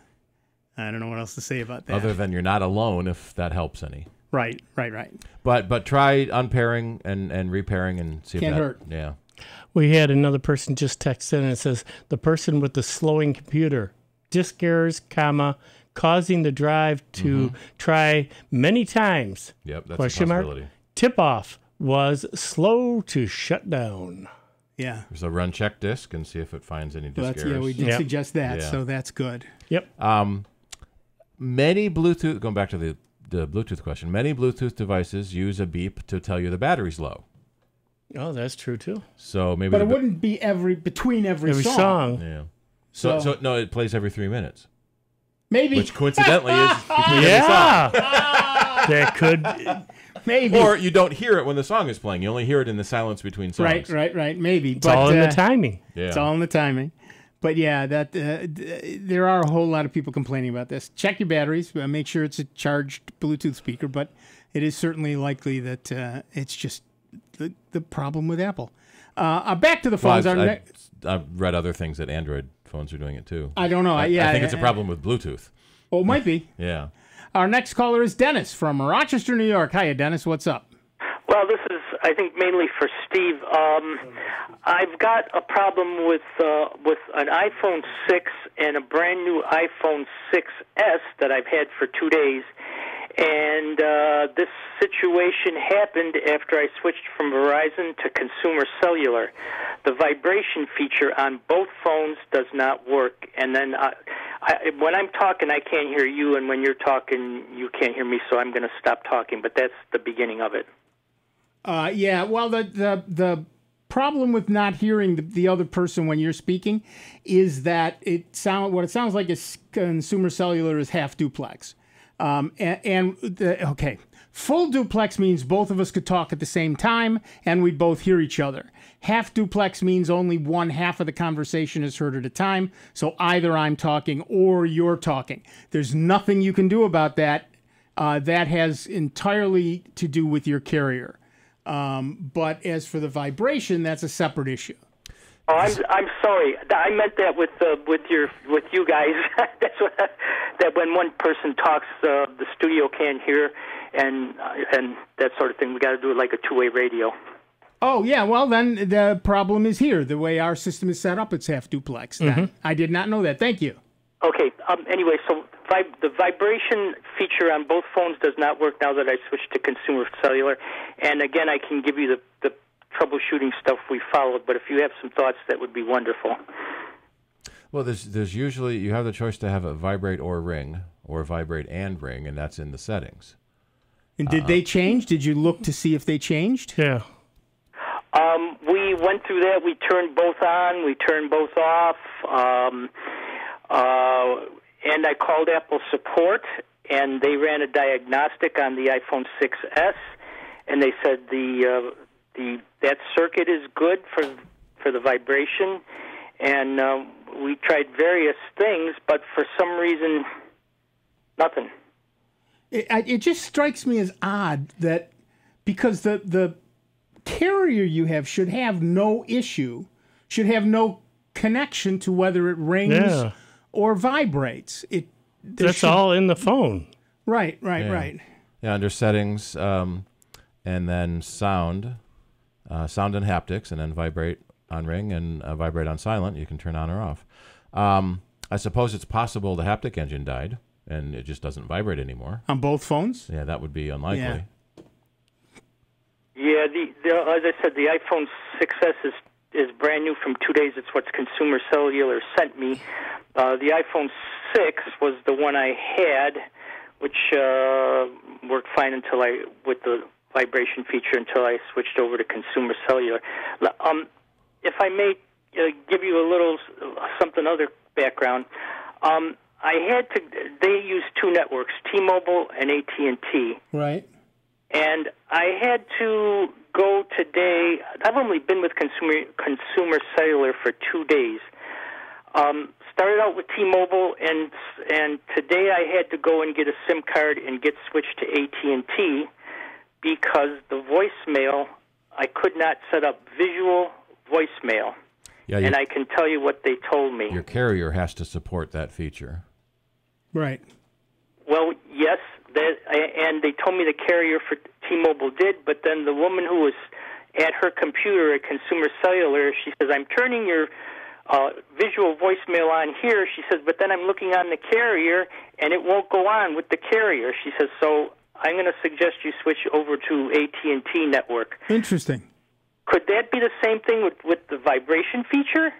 [SPEAKER 2] don't know what else to say about that.
[SPEAKER 5] Other than you're not alone, if that helps any.
[SPEAKER 2] Right.
[SPEAKER 5] But try unpairing and repairing and see
[SPEAKER 2] Can't
[SPEAKER 5] if that
[SPEAKER 2] hurt.
[SPEAKER 5] Yeah.
[SPEAKER 3] We had another person just text in and it says, the person with the slowing computer, disk errors, causing the drive to try many times.
[SPEAKER 5] Yep, that's
[SPEAKER 3] Question
[SPEAKER 5] a
[SPEAKER 3] mark.
[SPEAKER 5] possibility.
[SPEAKER 3] Tip-off was slow to shut down.
[SPEAKER 2] Yeah.
[SPEAKER 5] So run check disk and see if it finds any disk errors.
[SPEAKER 2] Yeah, we did suggest that, so that's good.
[SPEAKER 3] Yep.
[SPEAKER 5] Many Bluetooth, going back to the Bluetooth question, many Bluetooth devices use a beep to tell you the battery's low.
[SPEAKER 3] Oh, that's true too.
[SPEAKER 5] So maybe,
[SPEAKER 2] but it wouldn't be between every song.
[SPEAKER 5] Yeah. So no, it plays every 3 minutes.
[SPEAKER 2] Maybe.
[SPEAKER 5] Which coincidentally is between every song.
[SPEAKER 3] That could
[SPEAKER 2] maybe.
[SPEAKER 5] Or you don't hear it when the song is playing. You only hear it in the silence between songs.
[SPEAKER 2] Right. Maybe.
[SPEAKER 3] It's all in the timing.
[SPEAKER 5] Yeah.
[SPEAKER 2] It's all in the timing. But yeah, there are a whole lot of people complaining about this. Check your batteries. Make sure it's a charged Bluetooth speaker. But it is certainly likely that it's just the problem with Apple. Back to the phones.
[SPEAKER 5] I've read other things that Android phones are doing it too.
[SPEAKER 2] I don't know.
[SPEAKER 5] I think it's a problem with Bluetooth.
[SPEAKER 2] Oh, it might be.
[SPEAKER 5] Yeah.
[SPEAKER 2] Our next caller is Dennis from Rochester, New York. Hiya, Dennis. What's up?
[SPEAKER 4] Well, this is, I think, mainly for Steve. I've got a problem with an iPhone 6 and a brand new iPhone 6S that I've had for 2 days. And this situation happened after I switched from Verizon to Consumer Cellular. The vibration feature on both phones does not work. And then when I'm talking, I can't hear you, and when you're talking, you can't hear me, so I'm going to stop talking. But that's the beginning of it.
[SPEAKER 2] Yeah, well, the problem with not hearing the other person when you're speaking is that what it sounds like is Consumer Cellular is half duplex. Full duplex means both of us could talk at the same time and we'd both hear each other. Half duplex means only one half of the conversation is heard at a time, so either I'm talking or you're talking. There's nothing you can do about that. That has entirely to do with your carrier. But as for the vibration, that's a separate issue.
[SPEAKER 4] Oh, I'm sorry. I meant that with you guys. That's that when one person talks, the studio can't hear, and that sort of thing. We got to do it like a two-way radio.
[SPEAKER 2] Oh yeah, well then the problem is here. The way our system is set up, it's half duplex. I did not know that. Thank you.
[SPEAKER 4] Okay. Anyway, so the vibration feature on both phones does not work now that I switched to Consumer Cellular. And again, I can give you the troubleshooting stuff we followed, but if you have some thoughts, that would be wonderful.
[SPEAKER 5] Well, there's usually, you have the choice to have a vibrate or ring, or vibrate and ring, and that's in the settings.
[SPEAKER 2] And did they change? Did you look to see if they changed?
[SPEAKER 3] Yeah.
[SPEAKER 4] We went through that. We turned both on. We turned both off. And I called Apple support, and they ran a diagnostic on the iPhone 6S, and they said that circuit is good for the vibration, and we tried various things, but for some reason, nothing.
[SPEAKER 2] It just strikes me as odd that because the carrier you have should have no issue, should have no connection to whether it rings or vibrates.
[SPEAKER 3] That's all in the phone.
[SPEAKER 2] Right.
[SPEAKER 5] Yeah, under settings, and then sound and haptics, and then vibrate on ring and vibrate on silent. You can turn on or off. I suppose it's possible the haptic engine died and it just doesn't vibrate anymore.
[SPEAKER 2] On both phones?
[SPEAKER 5] Yeah, that would be unlikely.
[SPEAKER 4] Yeah, as I said, the iPhone 6S is brand new from 2 days. It's what Consumer Cellular sent me. The iPhone 6 was the one I had, which worked fine with the vibration feature until I switched over to Consumer Cellular. If I may give you a little other background, they use two networks, T-Mobile and AT&T.
[SPEAKER 2] Right.
[SPEAKER 4] And I had to go today. I've only been with Consumer Cellular for 2 days. Started out with T-Mobile, and today I had to go and get a SIM card and get switched to AT&T because the voicemail, I could not set up visual voicemail.
[SPEAKER 5] Yeah,
[SPEAKER 4] and I can tell you what they told me.
[SPEAKER 5] Your carrier has to support that feature.
[SPEAKER 2] Right.
[SPEAKER 4] Well, yes, and they told me the carrier for T-Mobile did, but then the woman who was at her computer at Consumer Cellular, she says, I'm turning your visual voicemail on here. She says, but then I'm looking on the carrier, and it won't go on with the carrier. She says, so I'm going to suggest you switch over to AT&T network.
[SPEAKER 2] Interesting.
[SPEAKER 4] Could that be the same thing with the vibration feature?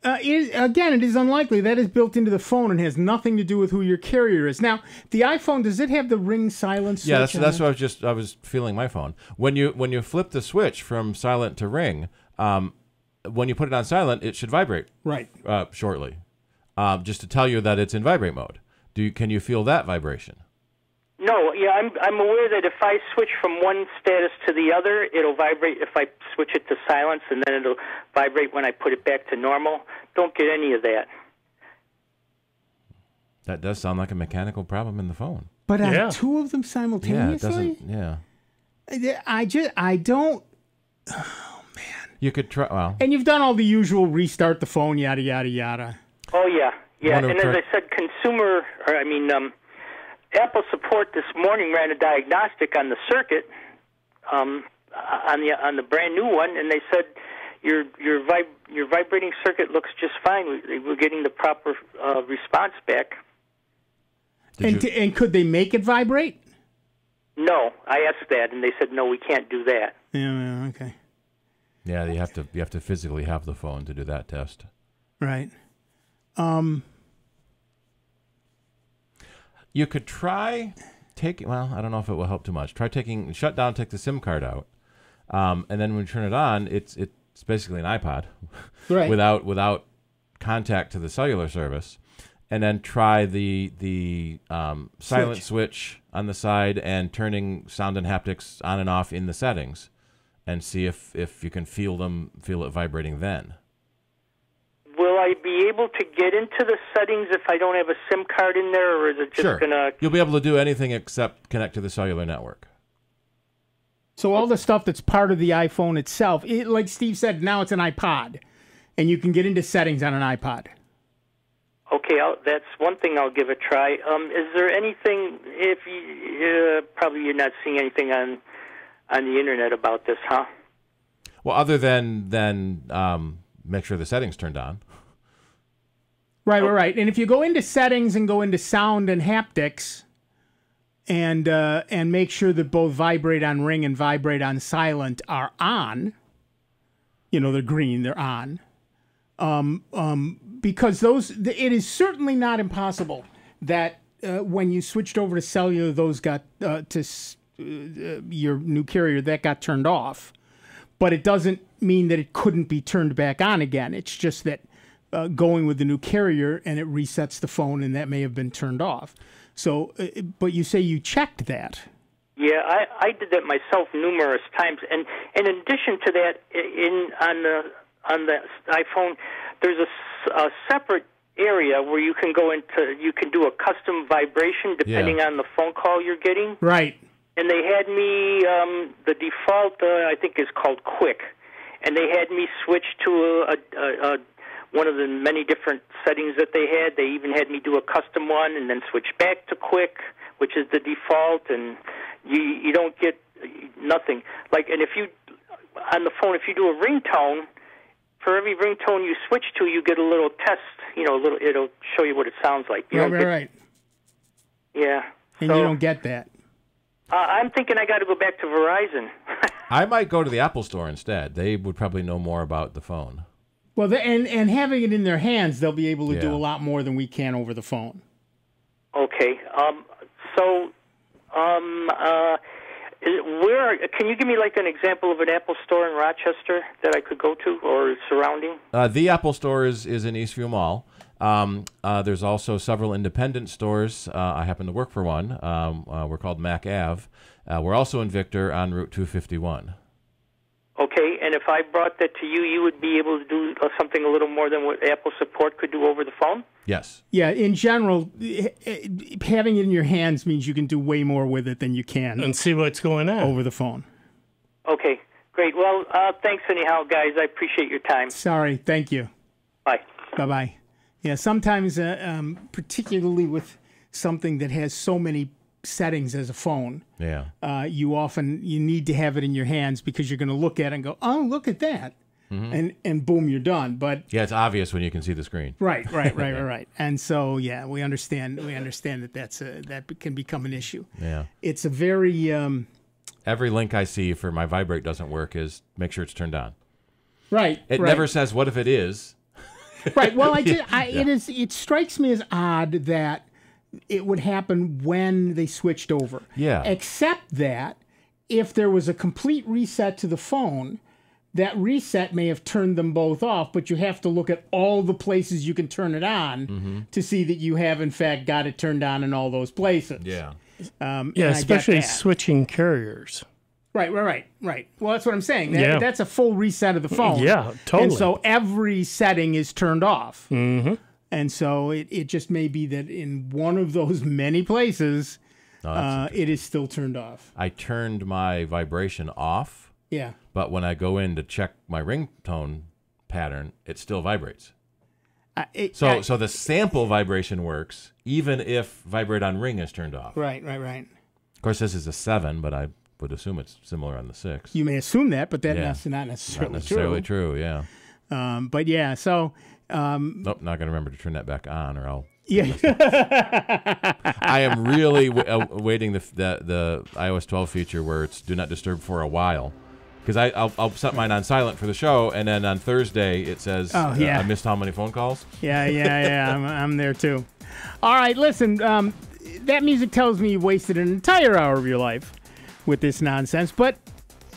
[SPEAKER 2] Again, it is unlikely. That is built into the phone and has nothing to do with who your carrier is. Now, the iPhone, does it have the ring silent switch?
[SPEAKER 5] Yeah, that's what I was feeling my phone. When you flip the switch from silent to ring, when you put it on silent, it should vibrate.
[SPEAKER 2] Right.
[SPEAKER 5] Shortly, just to tell you that it's in vibrate mode. Can you feel that vibration?
[SPEAKER 4] No, yeah, I'm aware that if I switch from one status to the other, it'll vibrate if I switch it to silence, and then it'll vibrate when I put it back to normal. Don't get any of that.
[SPEAKER 5] That does sound like a mechanical problem in the phone.
[SPEAKER 2] But two of them simultaneously?
[SPEAKER 5] Yeah, it
[SPEAKER 2] doesn't. I don't.
[SPEAKER 5] You could try. Well,
[SPEAKER 2] and you've done all the usual restart the phone, yada yada yada.
[SPEAKER 4] Oh yeah. And as I said, Apple Support this morning ran a diagnostic on the circuit, on the brand new one, and they said your vibrating circuit looks just fine. We're getting the proper response back.
[SPEAKER 2] And could they make it vibrate?
[SPEAKER 4] No, I asked that, and they said no, we can't do that.
[SPEAKER 2] Yeah. Okay.
[SPEAKER 5] Yeah, you have to physically have the phone to do that test.
[SPEAKER 2] Right.
[SPEAKER 5] You could try taking. Well, I don't know if it will help too much. Try shut down, take the SIM card out, and then when you turn it on, it's basically an iPod,
[SPEAKER 2] right?
[SPEAKER 5] Without contact to the cellular service, and then try the silent switch on the side and turning sound and haptics on and off in the settings, and see if you can feel it vibrating then.
[SPEAKER 4] Will I be able to get into the settings if I don't have a SIM card in there, or is it just going to...
[SPEAKER 5] You'll be able to do anything except connect to the cellular network.
[SPEAKER 2] So all the stuff that's part of the iPhone itself, like Steve said, now it's an iPod, and you can get into settings on an iPod.
[SPEAKER 4] Okay, that's one thing I'll give a try. Is there anything, probably you're not seeing anything on the Internet about this, huh?
[SPEAKER 5] Well, other than make sure the settings turned on.
[SPEAKER 2] Right. And if you go into settings and go into sound and haptics, and make sure that both vibrate on ring and vibrate on silent are on, they're green, they're on, because it is certainly not impossible that when you switched over to cellular, those got to your new carrier, that got turned off. But it doesn't mean that it couldn't be turned back on again. It's just that going with the new carrier and it resets the phone, and that may have been turned off. So, but you say you checked that.
[SPEAKER 4] Yeah, I did that myself numerous times. And in addition to that, on the iPhone, there's a separate area where you can you can do a custom vibration depending on the phone call you're getting.
[SPEAKER 2] Right.
[SPEAKER 4] And they had me, the default, I think, is called Quick. And they had me switch to one of the many different settings that they had. They even had me do a custom one and then switch back to Quick, which is the default. And you don't get nothing. Like, and if you on the phone, if you do a ringtone, for every ringtone you switch to, you get a little test. It'll show you what it sounds like.
[SPEAKER 2] Right.
[SPEAKER 4] Yeah.
[SPEAKER 2] And you don't get that.
[SPEAKER 4] I'm thinking I got to go back to Verizon.
[SPEAKER 5] I might go to the Apple Store instead. They would probably know more about the phone.
[SPEAKER 2] Well, and having it in their hands, they'll be able to do a lot more than we can over the phone.
[SPEAKER 4] Okay. Where can you give me like an example of an Apple Store in Rochester that I could go to or surrounding?
[SPEAKER 5] The Apple Store is in Eastview Mall. There's also several independent stores. I happen to work for one. We're called Mac Ave. We're also in Victor on Route 251.
[SPEAKER 4] Okay, and if I brought that to you, you would be able to do something a little more than what Apple support could do over the phone?
[SPEAKER 5] Yes.
[SPEAKER 2] Yeah, in general, having it in your hands means you can do way more with it than you can.
[SPEAKER 3] And see what's going on.
[SPEAKER 2] Over the phone.
[SPEAKER 4] Okay, great. Well, thanks anyhow, guys. I appreciate your time.
[SPEAKER 2] Sorry, thank you.
[SPEAKER 4] Bye.
[SPEAKER 2] Bye-bye. Yeah, sometimes, particularly with something that has so many settings as a phone, you need to have it in your hands because you're going to look at it and go, oh, look at that. Mm-hmm. And boom, you're done. But
[SPEAKER 5] yeah, it's obvious when you can see the screen.
[SPEAKER 2] Right. And so, we understand that can become an issue.
[SPEAKER 5] Yeah.
[SPEAKER 2] It's a very...
[SPEAKER 5] Every link I see for my Vibrate doesn't work is make sure it's turned on.
[SPEAKER 2] Right.
[SPEAKER 5] It never says, what if it is?
[SPEAKER 2] Right. Well, it strikes me as odd that it would happen when they switched over.
[SPEAKER 5] Yeah.
[SPEAKER 2] Except that if there was a complete reset to the phone, that reset may have turned them both off, but you have to look at all the places you can turn it on to see that you have, in fact, got it turned on in all those places.
[SPEAKER 5] Yeah.
[SPEAKER 3] Especially switching carriers.
[SPEAKER 2] Right. Well, that's what I'm saying. That's a full reset of the phone.
[SPEAKER 3] Yeah, totally.
[SPEAKER 2] And so every setting is turned off.
[SPEAKER 3] Mm-hmm.
[SPEAKER 2] And so it just may be that in one of those many places, it is still turned off.
[SPEAKER 5] I turned my vibration off.
[SPEAKER 2] Yeah.
[SPEAKER 5] But when I go in to check my ringtone pattern, it still vibrates. So the sample vibration works even if Vibrate on Ring is turned off.
[SPEAKER 2] Right.
[SPEAKER 5] Of course, this is a 7, but I would assume it's similar on the 6.
[SPEAKER 2] You may assume that, but that's not necessarily
[SPEAKER 5] true. Yeah.
[SPEAKER 2] But yeah, so...
[SPEAKER 5] nope, not going to remember to turn that back on or I'll...
[SPEAKER 2] Yeah.
[SPEAKER 5] I am really waiting the iOS 12 feature where it's Do Not Disturb for a while. Because I'll set mine on silent for the show, and then on Thursday it says I missed how many phone calls.
[SPEAKER 2] Yeah. I'm there too. All right, listen. That music tells me you've wasted an entire hour of your life with this nonsense, but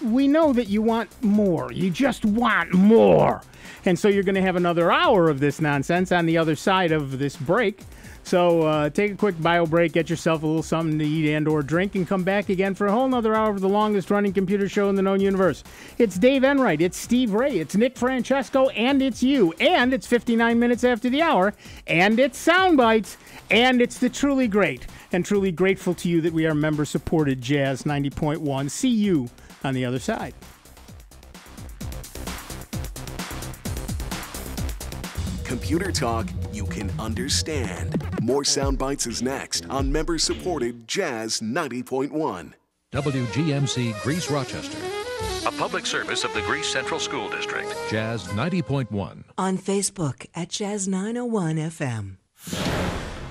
[SPEAKER 2] we know that you want more. You just want more. And so you're going to have another hour of this nonsense on the other side of this break. So take a quick bio break, get yourself a little something to eat and or drink, and come back again for a whole nother hour of the longest-running computer show in the known universe. It's Dave Enright, it's Steve Ray, it's Nick Francesco, and it's you. And it's 59 minutes after the hour, and it's Sound Bytes, and it's the truly great and truly grateful to you that we are member-supported Jazz 90.1. See you on the other side.
[SPEAKER 1] Computer talk you can understand. More Sound Bites is next on member-supported Jazz 90.1.
[SPEAKER 14] WGMC Greece Rochester.
[SPEAKER 7] A public service of the Greece Central School District.
[SPEAKER 14] Jazz 90.1.
[SPEAKER 8] On Facebook at Jazz 901 FM.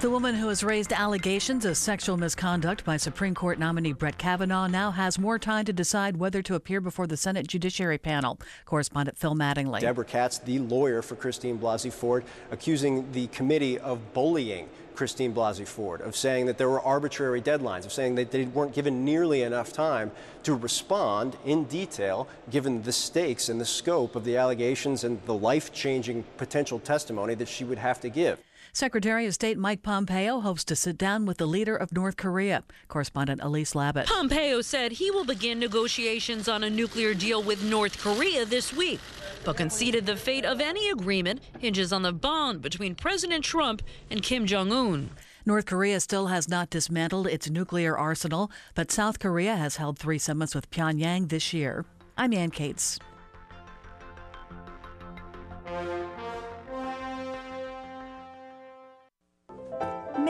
[SPEAKER 9] The woman who has raised allegations of sexual misconduct by Supreme Court nominee Brett Kavanaugh now has more time to decide whether to appear before the Senate Judiciary Panel. Correspondent Phil Mattingly.
[SPEAKER 10] Deborah Katz, the lawyer for Christine Blasey Ford, accusing the committee of bullying Christine Blasey Ford, of saying that there were arbitrary deadlines, of saying that they weren't given nearly enough time to respond in detail, given the stakes and the scope of the allegations and the life-changing potential testimony that she would have to give.
[SPEAKER 9] Secretary of State Mike Pompeo hopes to sit down with the leader of North Korea. Correspondent Elise Labott.
[SPEAKER 11] Pompeo said he will begin negotiations on a nuclear deal with North Korea this week, but conceded the fate of any agreement hinges on the bond between President Trump and Kim Jong-un.
[SPEAKER 9] North Korea still has not dismantled its nuclear arsenal, but South Korea has held 3 summits with Pyongyang this year. I'm Ann Cates.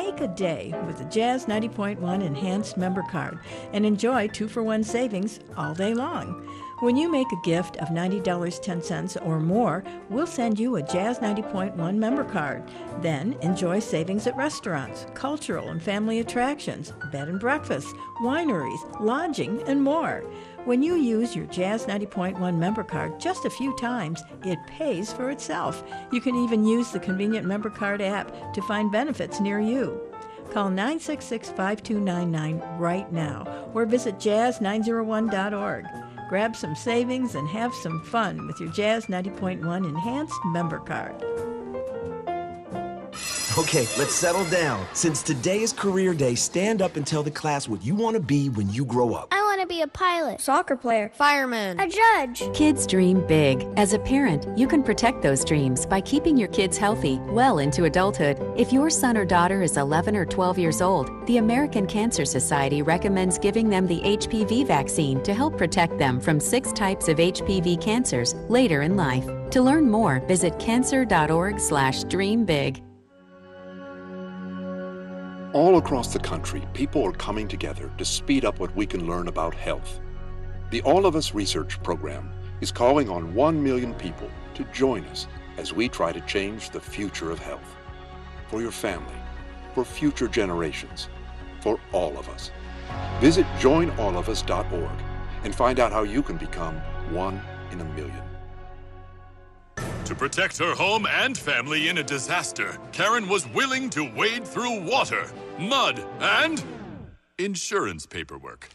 [SPEAKER 6] Make a day with the Jazz 90.1 Enhanced Member Card and enjoy 2-for-1 savings all day long. When you make a gift of $90.10 or more, we'll send you a Jazz 90.1 member card. Then enjoy savings at restaurants, cultural and family attractions, bed and breakfast, wineries, lodging, and more. When you use your Jazz 90.1 member card just a few times, it pays for itself. You can even use the convenient member card app to find benefits near you. Call 966-5299 right now or visit jazz901.org. Grab some savings and have some fun with your Jazz 90.1 Enhanced Member Card.
[SPEAKER 12] Okay, let's settle down. Since today is career day, stand up and tell the class what you want to be when you grow up.
[SPEAKER 22] I want to be a pilot, soccer player, fireman, a judge.
[SPEAKER 13] Kids dream big. As a parent, you can protect those dreams by keeping your kids healthy well into adulthood. If your son or daughter is 11 or 12 years old, the American Cancer Society recommends giving them the HPV vaccine to help protect them from 6 types of HPV cancers later in life. To learn more, visit cancer.org/dreambig.
[SPEAKER 16] All across the country, people are coming together to speed up what we can learn about health. The All of Us Research Program is calling on 1 million people to join us as we try to change the future of health. For your family, for future generations, for all of us. Visit joinallofus.org and find out how you can become 1 in a million.
[SPEAKER 17] To protect her home and family in a disaster, Karen was willing to wade through water, mud, and insurance paperwork.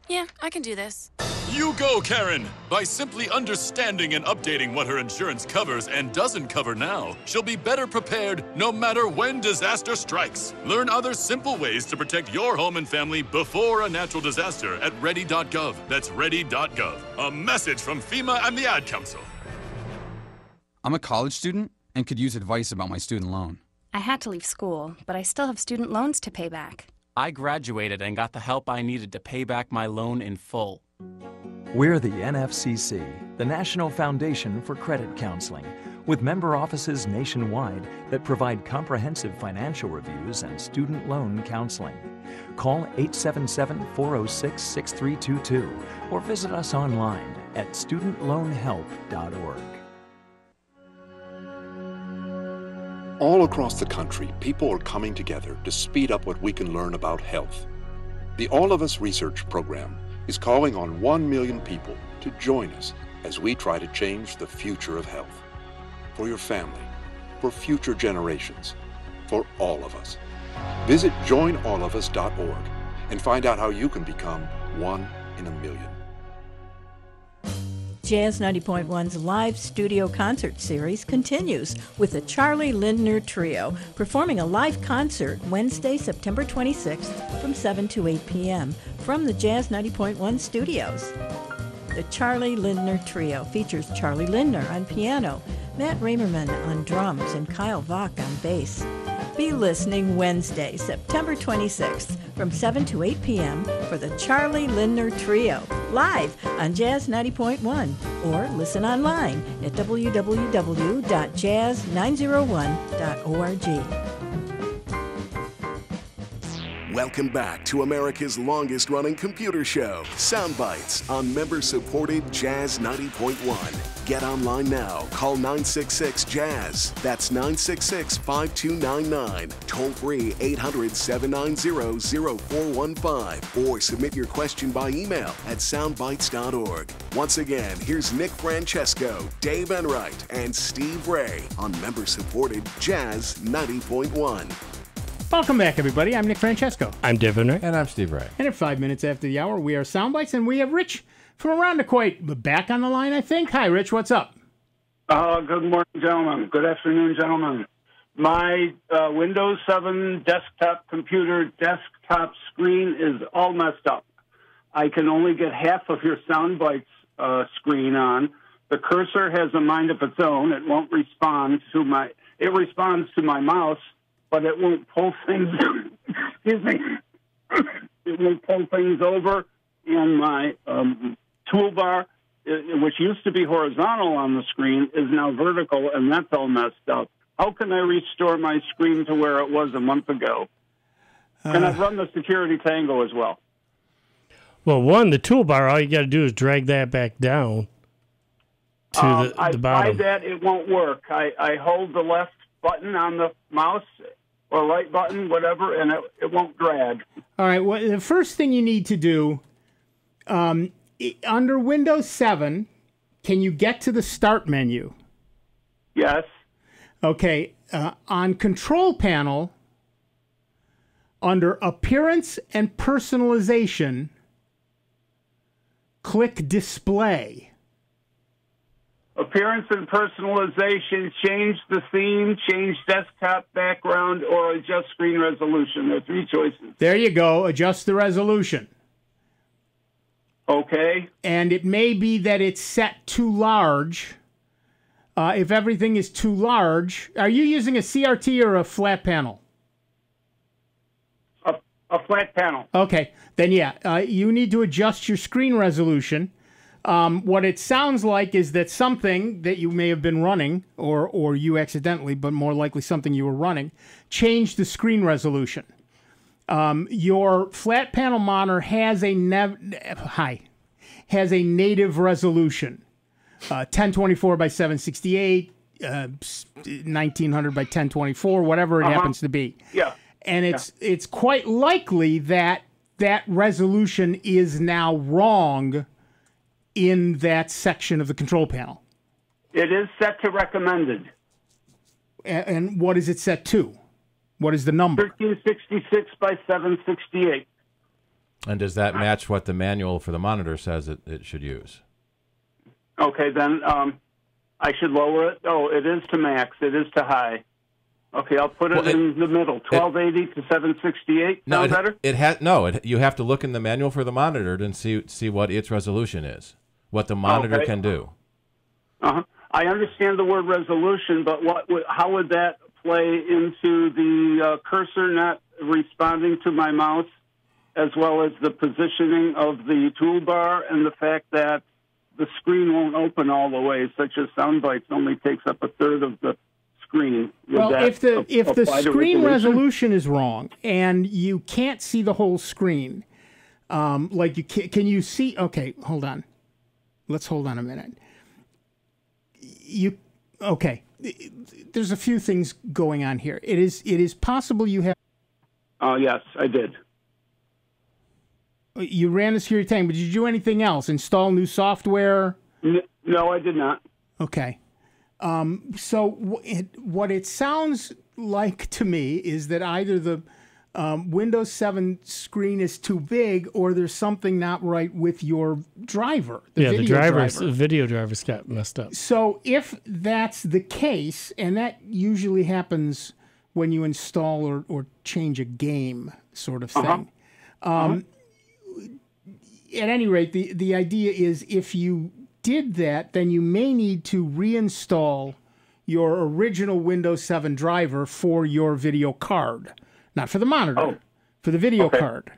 [SPEAKER 18] Yeah, I can do this.
[SPEAKER 17] You go, Karen! By simply understanding and updating what her insurance covers and doesn't cover now, she'll be better prepared no matter when disaster strikes. Learn other simple ways to protect your home and family before a natural disaster at ready.gov. That's ready.gov. A message from FEMA and the Ad Council.
[SPEAKER 27] I'm a college student and could use advice about my student loan.
[SPEAKER 18] I had to leave school, but I still have student loans to pay back.
[SPEAKER 28] I graduated and got the help I needed to pay back my loan in full.
[SPEAKER 29] We're the NFCC, the National Foundation for Credit Counseling, with member offices nationwide that provide comprehensive financial reviews and student loan counseling. Call 877-406-6322 or visit us online at studentloanhelp.org.
[SPEAKER 16] All across the country, people are coming together to speed up what we can learn about health. The All of Us Research Program is calling on 1 million people to join us as we try to change the future of health. For your family, for future generations, for all of us. Visit joinallofus.org and find out how you can become 1 in a million.
[SPEAKER 6] Jazz 90.1's live studio concert series continues with the Charlie Lindner Trio performing a live concert Wednesday, September 26th from 7 to 8 p.m. from the Jazz 90.1 studios. The Charlie Lindner Trio features Charlie Lindner on piano, Matt Ramerman on drums, and Kyle Vach on bass. Be listening Wednesday, September 26th from 7 to 8 p.m. for the Charlie Lindner Trio, live on Jazz 90.1, or listen online at www.jazz901.org.
[SPEAKER 1] Welcome back to America's longest-running computer show, Sound Bytes, on member-supported Jazz 90.1. Get online now. Call 966-JAZZ. That's 966-5299. Toll-free 800-790-0415. Or submit your question by email at soundbytes.org. Once again, here's Nick Francesco, Dave Enright, and Steve Ray on member-supported Jazz 90.1.
[SPEAKER 2] Welcome back, everybody. I'm Nick Francesco.
[SPEAKER 3] I'm Dave Enright.
[SPEAKER 5] And I'm Steve Ray.
[SPEAKER 2] And at 5 minutes after the hour, we are Sound Bytes, and we have Rich from around the Kuwait back on the line, I think. Hi, Rich. What's up?
[SPEAKER 30] Good morning, gentlemen. Good afternoon, gentlemen. My Windows 7 desktop computer desktop screen is all messed up. I can only get half of your Sound Bytes screen on. The cursor has a mind of its own. It won't respond to my... It responds to my mouse, but it won't pull things. Excuse me. It won't pull things over, and my toolbar, which used to be horizontal on the screen, is now vertical, and that's all messed up. How can I restore my screen to where it was a month ago? And I've run the Security Tango as well.
[SPEAKER 3] Well, the toolbar, all you got to do is drag that back down to the bottom.
[SPEAKER 30] I tried that. It won't work. I hold the left button on the mouse or right button, whatever, and it won't drag.
[SPEAKER 2] All right. Well, the first thing you need to do, under Windows 7, can you get to the Start menu?
[SPEAKER 30] Yes.
[SPEAKER 2] Okay. On Control Panel, under Appearance and Personalization, click Display.
[SPEAKER 30] Appearance and personalization, change the theme, change desktop background, or adjust screen resolution. There are 3 choices.
[SPEAKER 2] There you go. Adjust the resolution.
[SPEAKER 30] Okay.
[SPEAKER 2] And it may be that it's set too large. If everything is too large, are you using a CRT or a flat panel?
[SPEAKER 30] A flat panel.
[SPEAKER 2] Okay. Then, yeah, you need to adjust your screen resolution. What it sounds like is that something that you may have been running, or you accidentally, but more likely something you were running, changed the screen resolution. Your flat panel monitor has a native resolution, 1024 by 768, 1900 by 1024, whatever it happens to be.
[SPEAKER 30] Yeah.
[SPEAKER 2] And it's quite likely that resolution is now wrong in that section of the control panel.
[SPEAKER 30] It is set to recommended.
[SPEAKER 2] And what is it set to? What is the number?
[SPEAKER 30] 1366 by 768.
[SPEAKER 5] And does that match what the manual for the monitor says it should use?
[SPEAKER 30] Okay, then I should lower it. Oh, it is to max. It is to high. Okay, I'll put it in the middle, 1280 to 768.
[SPEAKER 5] No,
[SPEAKER 30] better?
[SPEAKER 5] You have to look in the manual for the monitor and see what its resolution is, what the monitor can do.
[SPEAKER 30] I understand the word resolution, but how would that play into the cursor not responding to my mouse, as well as the positioning of the toolbar and the fact that the screen won't open all the way, such as Soundbytes only takes up a third of the screen?
[SPEAKER 2] Well, if the screen resolution is wrong and you can't see the whole screen, like can you see? Okay, hold on. Let's hold on a minute. There's a few things going on here. It is possible you have.
[SPEAKER 30] Oh yes, I did.
[SPEAKER 2] You ran the security tank, but did you do anything else? Install new software?
[SPEAKER 30] No, I did not.
[SPEAKER 2] Okay. So what it sounds like to me is that either the Windows 7 screen is too big, or there's something not right with your driver.
[SPEAKER 3] The video drivers got messed up.
[SPEAKER 2] So if that's the case, and that usually happens when you install or change a game sort of thing. At any rate, the idea is if you did that, then you may need to reinstall your original Windows 7 driver for your video card. Not for the monitor, for the video card.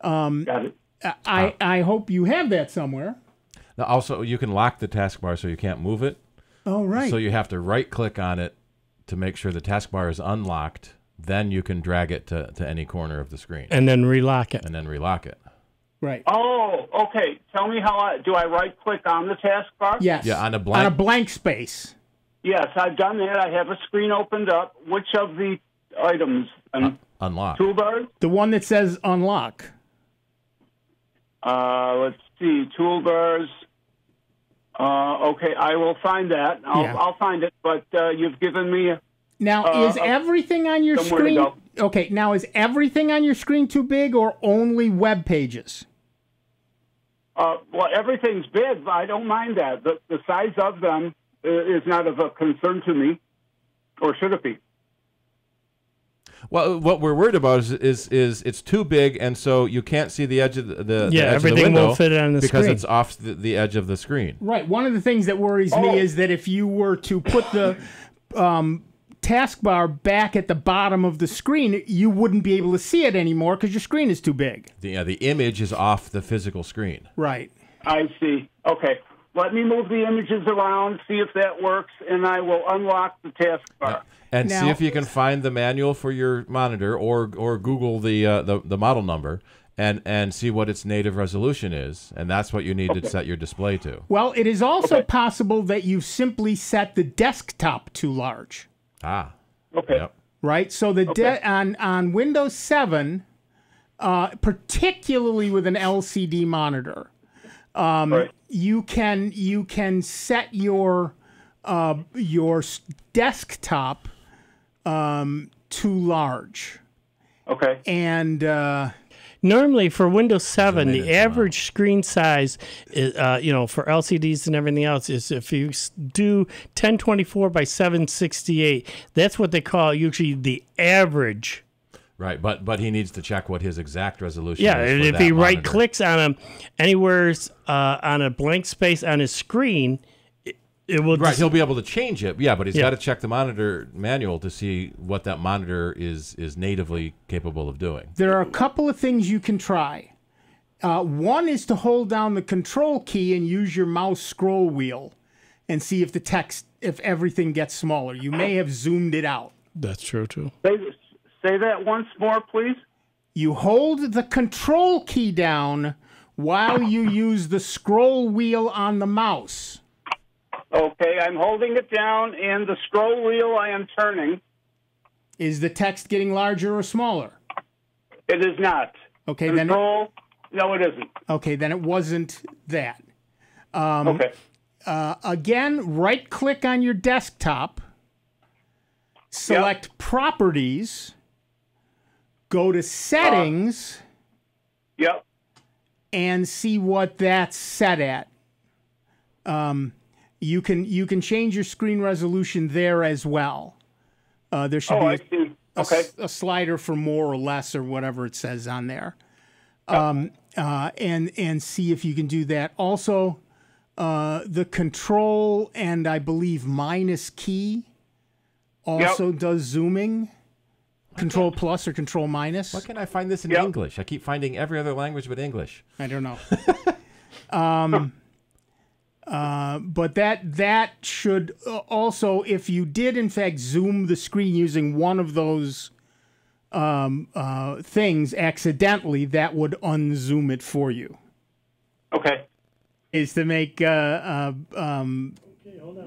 [SPEAKER 30] Got it.
[SPEAKER 2] I hope you have that somewhere.
[SPEAKER 5] Now, also, you can lock the taskbar so you can't move it.
[SPEAKER 2] Oh, right.
[SPEAKER 5] So you have to right-click on it to make sure the taskbar is unlocked. Then you can drag it to any corner of the screen.
[SPEAKER 3] And then relock it.
[SPEAKER 2] Right.
[SPEAKER 30] Oh, okay. Tell me do I right-click on the taskbar?
[SPEAKER 2] Yes.
[SPEAKER 5] Yeah, on a
[SPEAKER 2] blank space.
[SPEAKER 30] Yes, I've done that. I have a screen opened up. Which of the items?
[SPEAKER 5] Unlock.
[SPEAKER 30] Toolbars?
[SPEAKER 2] The one that says unlock.
[SPEAKER 30] Let's see. Toolbars. Okay, I will find that. I'll find it, but you've given me...
[SPEAKER 2] Now, is everything on your screen... Okay, now is everything on your screen too big or only web pages?
[SPEAKER 30] Well, everything's big. I don't mind that. The size of them is not of a concern to me, or should it be?
[SPEAKER 5] Well, what we're worried about is it's too big, and so you can't see the edge of the edge
[SPEAKER 3] everything
[SPEAKER 5] of the window
[SPEAKER 3] won't fit on the
[SPEAKER 5] because
[SPEAKER 3] screen.
[SPEAKER 5] it's off the edge of the screen.
[SPEAKER 2] Right. One of the things that worries me is that if you were to put the taskbar back at the bottom of the screen, you wouldn't be able to see it anymore because your screen is too big.
[SPEAKER 5] The image is off the physical screen.
[SPEAKER 2] Right.
[SPEAKER 30] I see. Okay. Let me move the images around, see if that works, and I will unlock the taskbar.
[SPEAKER 5] And see if you can find the manual for your monitor, or Google the model number, and see what its native resolution is, and that's what you need to set your display to.
[SPEAKER 2] Well, it is also possible that you've simply set the desktop too large.
[SPEAKER 5] Ah.
[SPEAKER 30] Okay.
[SPEAKER 5] Yep.
[SPEAKER 2] Right? So on Windows 7, particularly with an LCD monitor, you can set your desktop too large.
[SPEAKER 30] Okay.
[SPEAKER 2] And
[SPEAKER 3] normally for Windows 7, the average screen size, is, for LCDs and everything else, is if you do 1024 by 768, that's what they call usually the average.
[SPEAKER 5] Right, but he needs to check what his exact resolution
[SPEAKER 3] Yeah,
[SPEAKER 5] is.
[SPEAKER 3] and if he right-clicks on him anywhere on a blank space on his screen, it will.
[SPEAKER 5] Right, he'll be able to change it. Yeah, but he's got to check the monitor manual to see what that monitor is natively capable of doing.
[SPEAKER 2] There are a couple of things you can try. One is to hold down the control key and use your mouse scroll wheel and see if the text, if everything gets smaller. You may have zoomed it out.
[SPEAKER 3] That's true, too.
[SPEAKER 30] Say that once more, please.
[SPEAKER 2] You hold the control key down while you use the scroll wheel on the mouse.
[SPEAKER 30] Okay, I'm holding it down, and the scroll wheel I am turning.
[SPEAKER 2] Is the text getting larger or smaller?
[SPEAKER 30] It is not.
[SPEAKER 2] Okay,
[SPEAKER 30] no, it isn't.
[SPEAKER 2] Okay, then it wasn't that.
[SPEAKER 30] Okay.
[SPEAKER 2] Again, right-click on your desktop, select Properties, go to Settings, and see what that's set at. You can change your screen resolution there as well. There should be a slider for more or less or whatever it says on there. And see if you can do that. Also, the Control and I believe minus key also does zooming. Control plus or Control minus.
[SPEAKER 5] Why can't I find this in English? I keep finding every other language but English.
[SPEAKER 2] I don't know. But that should also, if you did in fact zoom the screen using one of those things accidentally, that would unzoom it for you.
[SPEAKER 30] Okay.
[SPEAKER 2] Is to make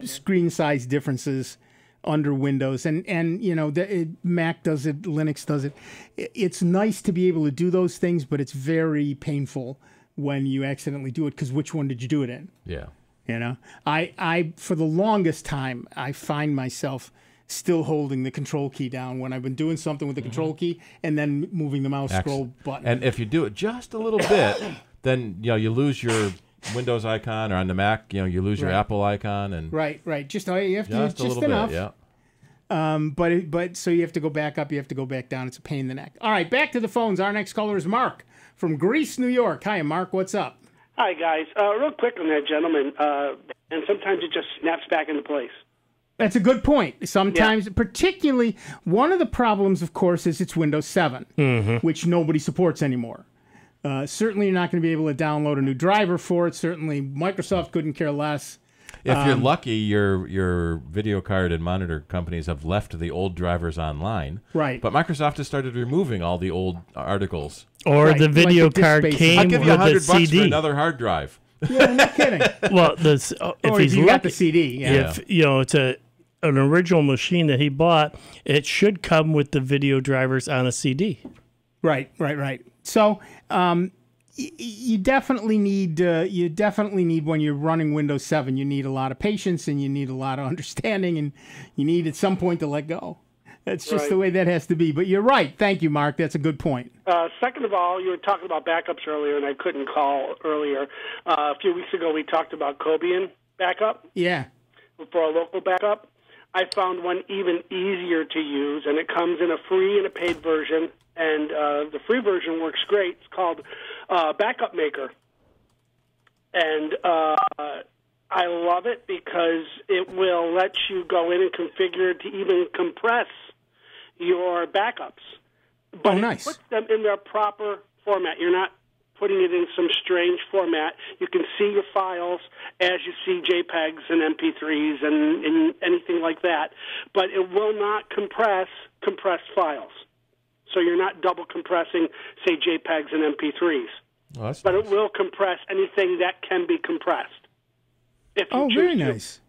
[SPEAKER 2] screen size differences under Windows, and Mac does it, Linux does it. It's nice to be able to do those things, but it's very painful when you accidentally do it, because which one did you do it in?
[SPEAKER 5] Yeah.
[SPEAKER 2] I for the longest time, I find myself still holding the control key down when I've been doing something with the control key and then moving the mouse scroll button.
[SPEAKER 5] And if you do it just a little bit, then you lose your Windows icon, or on the Mac, you lose your Apple icon, and
[SPEAKER 2] right. Just you have to
[SPEAKER 5] just a little
[SPEAKER 2] enough.
[SPEAKER 5] bit, yeah.
[SPEAKER 2] But so you have to go back up, you have to go back down. It's a pain in the neck. All right, back to the phones. Our next caller is Mark from Greece, New York. Hi, Mark. What's up?
[SPEAKER 4] Hi, guys. Real quick on that, gentleman. And sometimes it just snaps back into place.
[SPEAKER 2] That's a good point. Sometimes, particularly, one of the problems, of course, is it's Windows 7, which nobody supports anymore. Certainly, you're not going to be able to download a new driver for it. Certainly, Microsoft couldn't care less.
[SPEAKER 5] If you're lucky, your video card and monitor companies have left the old drivers online.
[SPEAKER 2] Right.
[SPEAKER 5] But Microsoft has started removing all the old articles.
[SPEAKER 3] Or the video card came
[SPEAKER 5] I'll give you
[SPEAKER 3] with the
[SPEAKER 5] $100
[SPEAKER 3] CD.
[SPEAKER 5] for another hard drive.
[SPEAKER 2] Yeah, no kidding.
[SPEAKER 3] Well, if he's
[SPEAKER 2] you
[SPEAKER 3] lucky,
[SPEAKER 2] got the CD,
[SPEAKER 3] if it's an original machine that he bought, it should come with the video drivers on a CD.
[SPEAKER 2] Right. So you definitely need when you're running Windows 7, you need a lot of patience and you need a lot of understanding, and you need at some point to let go. That's just the way that has to be. But you're right. Thank you, Mark. That's a good point.
[SPEAKER 4] Second of all, you were talking about backups earlier, and I couldn't call earlier. A few weeks ago, we talked about Cobian backup.
[SPEAKER 2] Yeah.
[SPEAKER 4] For a local backup. I found one even easier to use, and it comes in a free and a paid version. And the free version works great. It's called Backup Maker. And I love it because it will let you go in and configure to even compress your backups. But
[SPEAKER 2] nice.
[SPEAKER 4] It puts them in their proper format. You're not putting it in some strange format. You can see your files as you see JPEGs and MP3s and anything like that, but it will not compress compressed files. So you're not double compressing, say, JPEGs and MP3s.
[SPEAKER 5] Oh,
[SPEAKER 4] but nice. It will compress anything that can be compressed. If you choose
[SPEAKER 2] very
[SPEAKER 4] to.
[SPEAKER 2] nice.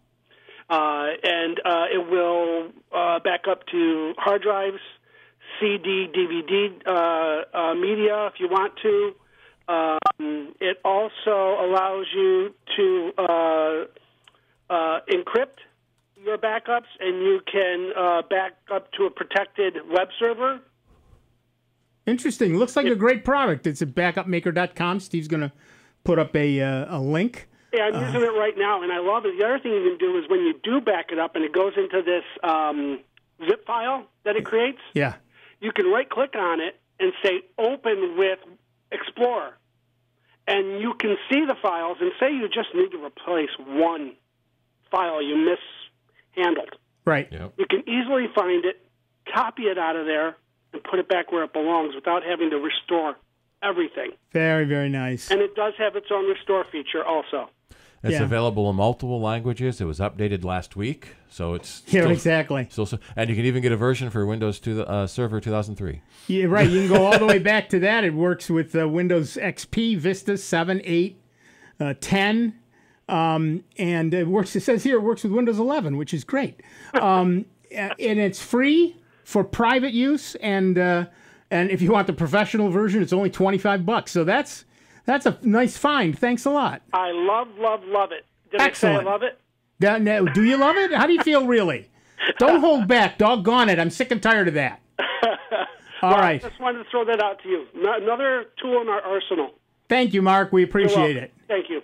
[SPEAKER 4] And it will back up to hard drives, CD, DVD media if you want to. It also allows you to encrypt your backups, and you can back up to a protected web server.
[SPEAKER 2] Interesting. Looks like a great product. It's at backupmaker.com. Steve's going to put up a link.
[SPEAKER 4] Yeah, I'm using it right now, and I love it. The other thing you can do is when you do back it up and it goes into this zip file that it creates, you can right-click on it and say Open with Explorer. And you can see the files, and say you just need to replace one file you mishandled.
[SPEAKER 2] Right.
[SPEAKER 5] Yep.
[SPEAKER 4] You can easily find it, copy it out of there, and put it back where it belongs without having to restore everything.
[SPEAKER 2] Very, very nice.
[SPEAKER 4] And it does have its own restore feature also.
[SPEAKER 5] It's available in multiple languages. It was updated last week, so it's
[SPEAKER 2] exactly.
[SPEAKER 5] And you can even get a version for Windows Server 2003.
[SPEAKER 2] Yeah, right. You can go all the way back to that. It works with Windows XP, Vista 7, 8, 10, and it works. It says here it works with Windows 11, which is great. And it's free for private use, and if you want the professional version, it's only $25. So that's a nice find. Thanks a lot.
[SPEAKER 4] I love it. Did
[SPEAKER 2] Excellent.
[SPEAKER 4] I say I love it?
[SPEAKER 2] Do you love it? How do you feel, really? Don't hold back. Doggone it. I'm sick and tired of that. All right.
[SPEAKER 4] I just wanted to throw that out to you. Another tool in our arsenal.
[SPEAKER 2] Thank you, Mark. We appreciate it.
[SPEAKER 4] Thank you.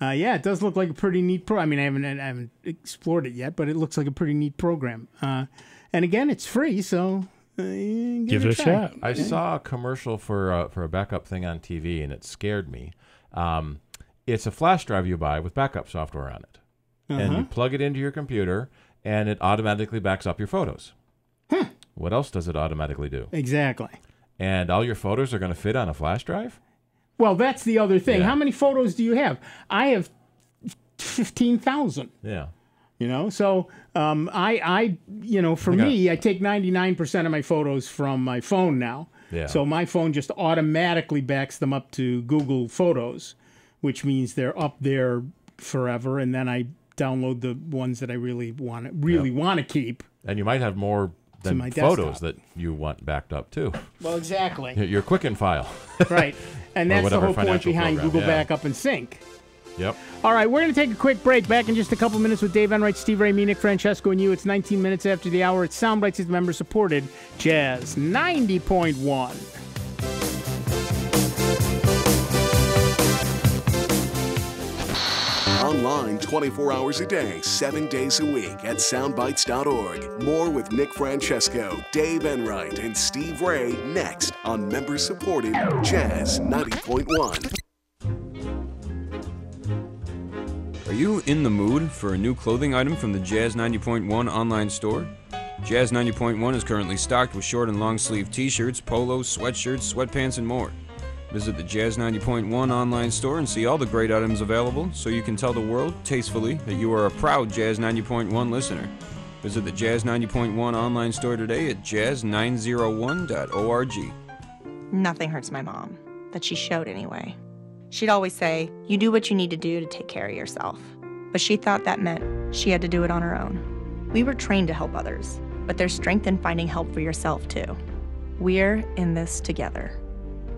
[SPEAKER 2] Yeah, it does look like a pretty neat I mean, I haven't explored it yet, but it looks like a pretty neat program. And again, it's free, so give it a shot.
[SPEAKER 5] I saw a commercial for a backup thing on TV, and it scared me. It's a flash drive you buy with backup software on it. And you plug it into your computer, and it automatically backs up your photos. What else does it automatically do?
[SPEAKER 2] Exactly.
[SPEAKER 5] And all your photos are going to fit on a flash drive?
[SPEAKER 2] Well, that's the other thing. How many photos do you have? I have 15,000.
[SPEAKER 5] Yeah.
[SPEAKER 2] So for me, I take 99% of my photos from my phone now.
[SPEAKER 5] Yeah.
[SPEAKER 2] So my phone just automatically backs them up to Google Photos, which means they're up there forever, and then I download the ones that I really want to keep.
[SPEAKER 5] And you might have more than photos that you want backed up too.
[SPEAKER 2] Well, exactly.
[SPEAKER 5] Your Quicken file.
[SPEAKER 2] Right. And that's the whole point behind Google Backup and Sync.
[SPEAKER 5] Yep.
[SPEAKER 2] All right, we're going to take a quick break. Back in just a couple minutes with Dave Enright, Steve Ray, me, Nick Francesco, and you. It's 19 minutes after the hour. It's Soundbites is member-supported Jazz 90.1.
[SPEAKER 1] Online 24 hours a day, 7 days a week at soundbites.org. More with Nick Francesco, Dave Enright, and Steve Ray next on member-supported Jazz 90.1.
[SPEAKER 7] Are you in the mood for a new clothing item from the Jazz 90.1 online store? Jazz 90.1 is currently stocked with short and long sleeve t-shirts, polos, sweatshirts, sweatpants, and more. Visit the Jazz 90.1 online store and see all the great items available so you can tell the world, tastefully, that you are a proud Jazz 90.1 listener. Visit the Jazz 90.1 online store today at jazz901.org.
[SPEAKER 14] Nothing hurts my mom, but she showed anyway. She'd always say, you do what you need to do to take care of yourself. But she thought that meant she had to do it on her own. We were trained to help others, but there's strength in finding help for yourself, too. We're in this together.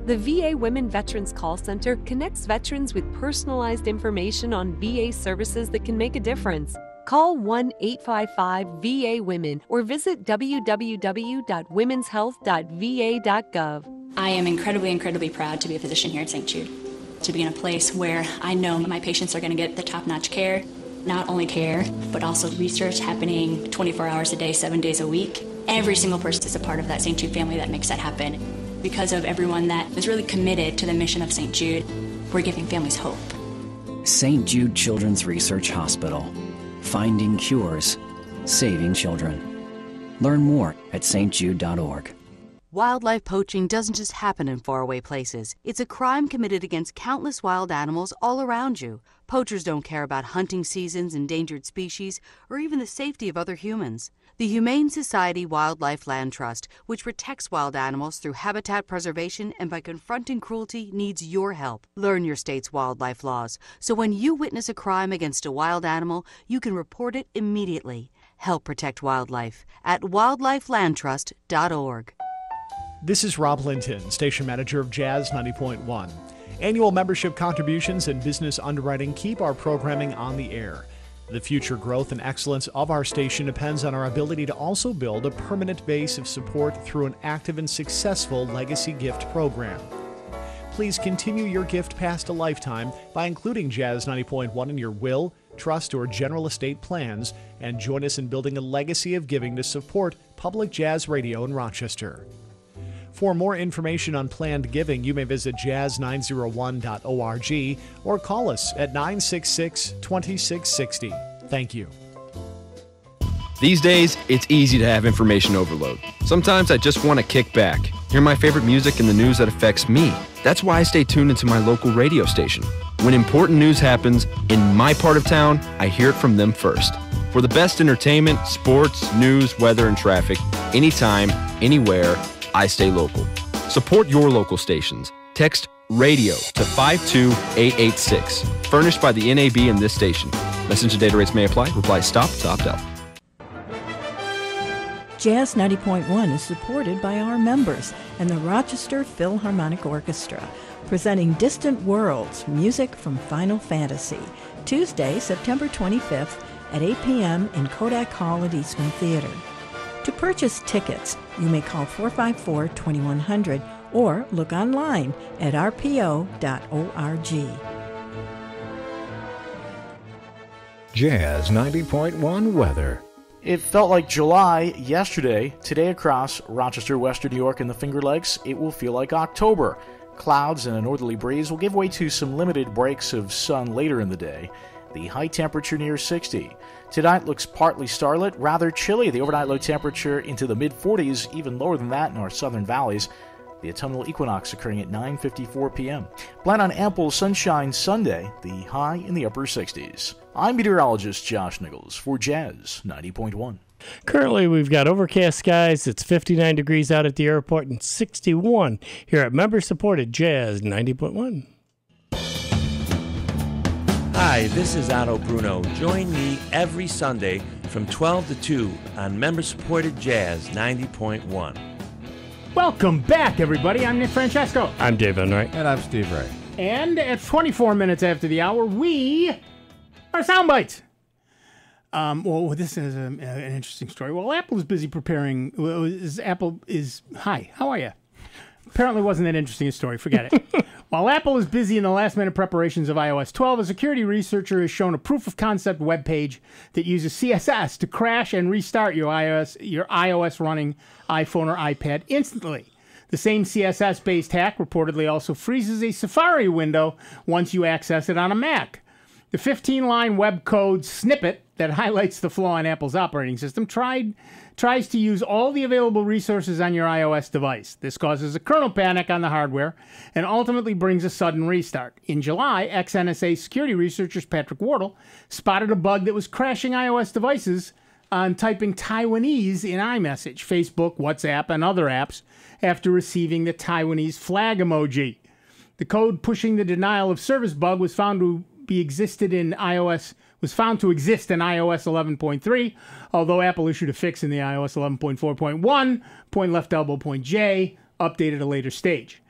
[SPEAKER 15] The VA Women Veterans Call Center connects veterans with personalized information on VA services that can make a difference. Call 1-855-VA-WOMEN or visit www.womenshealth.va.gov.
[SPEAKER 19] I am incredibly proud to be a physician here at St. Jude, to be in a place where I know my patients are going to get the top-notch care, not only care, but also research happening 24 hours a day, 7 days a week. Every single person is a part of that St. Jude family that makes that happen. Because of everyone that is really committed to the mission of St. Jude, we're giving families hope.
[SPEAKER 20] St. Jude Children's Research Hospital. Finding cures, saving children. Learn more at stjude.org.
[SPEAKER 8] Wildlife poaching doesn't just happen in faraway places. It's a crime committed against countless wild animals all around you. Poachers don't care about hunting seasons, endangered species, or even the safety of other humans. The Humane Society Wildlife Land Trust, which protects wild animals through habitat preservation and by confronting cruelty, needs your help. Learn your state's wildlife laws, so when you witness a crime against a wild animal, you can report it immediately. Help protect wildlife at wildlifelandtrust.org.
[SPEAKER 9] This is Rob Linton, station manager of Jazz 90.1. Annual membership contributions and business underwriting keep our programming on the air. The future growth and excellence of our station depends on our ability to also build a permanent base of support through an active and successful legacy gift program. Please continue your gift past a lifetime by including Jazz 90.1 in your will, trust, or general estate plans, and join us in building a legacy of giving to support public jazz radio in Rochester. For more information on planned giving, you may visit jazz901.org or call us at 966-2660. Thank you.
[SPEAKER 7] These days, it's easy to have information overload. Sometimes I just want to kick back, hear my favorite music and the news that affects me. That's why I stay tuned into my local radio station. When important news happens in my part of town, I hear it from them first. For the best entertainment, sports, news, weather, and traffic, anytime, anywhere, I stay local. Support your local stations. Text RADIO to 52886. Furnished by the NAB and this station. Message and data rates may apply. Reply STOP to opt out.
[SPEAKER 6] Jazz 90.1 is supported by our members and the Rochester Philharmonic Orchestra, presenting Distant Worlds, music from Final Fantasy, Tuesday, September 25th at 8 p.m. in Kodak Hall at Eastman Theater. To purchase tickets, you may call 454-2100 or look online at rpo.org.
[SPEAKER 10] Jazz 90.1 weather.
[SPEAKER 11] It felt like July yesterday. Today across Rochester, Western New York, and the Finger Lakes, it will feel like October. Clouds and a northerly breeze will give way to some limited breaks of sun later in the day. The high temperature near 60. Tonight looks partly starlit, rather chilly. The overnight low temperature into the mid-40s, even lower than that in our southern valleys. The autumnal equinox occurring at 9:54 p.m. Plan on ample sunshine Sunday, the high in the upper 60s. I'm meteorologist Josh Nichols for Jazz 90.1.
[SPEAKER 3] Currently, we've got overcast skies. It's 59 degrees out at the airport and 61 here at member-supported Jazz 90.1.
[SPEAKER 12] Hi, this is Otto Bruno. Join me every Sunday from 12 to 2 on member-supported Jazz 90.1.
[SPEAKER 2] Welcome back, everybody. I'm Nick Francesco.
[SPEAKER 3] I'm Dave Enright.
[SPEAKER 5] And I'm Steve Ray.
[SPEAKER 2] And at 24 minutes after the hour, we are Soundbites. Well, this is an interesting story. Well, Apple is busy preparing. Hi, how are you? Apparently wasn't that interesting a story. Forget it. While Apple is busy in the last-minute preparations of iOS 12, a security researcher has shown a proof-of-concept web page that uses CSS to crash and restart your iOS running iPhone or iPad instantly. The same CSS-based hack reportedly also freezes a Safari window once you access it on a Mac. The 15-line web code snippet that highlights the flaw in Apple's operating system tries to use all the available resources on your iOS device. This causes a kernel panic on the hardware and ultimately brings a sudden restart. In July, ex-NSA security researchers Patrick Wardle spotted a bug that was crashing iOS devices on typing Taiwanese in iMessage, Facebook, WhatsApp, and other apps after receiving the Taiwanese flag emoji. The code pushing the denial of service bug was found to exist in iOS 11.3, although Apple issued a fix in the iOS 11.4.1, point left elbow, point J, updated at a later stage.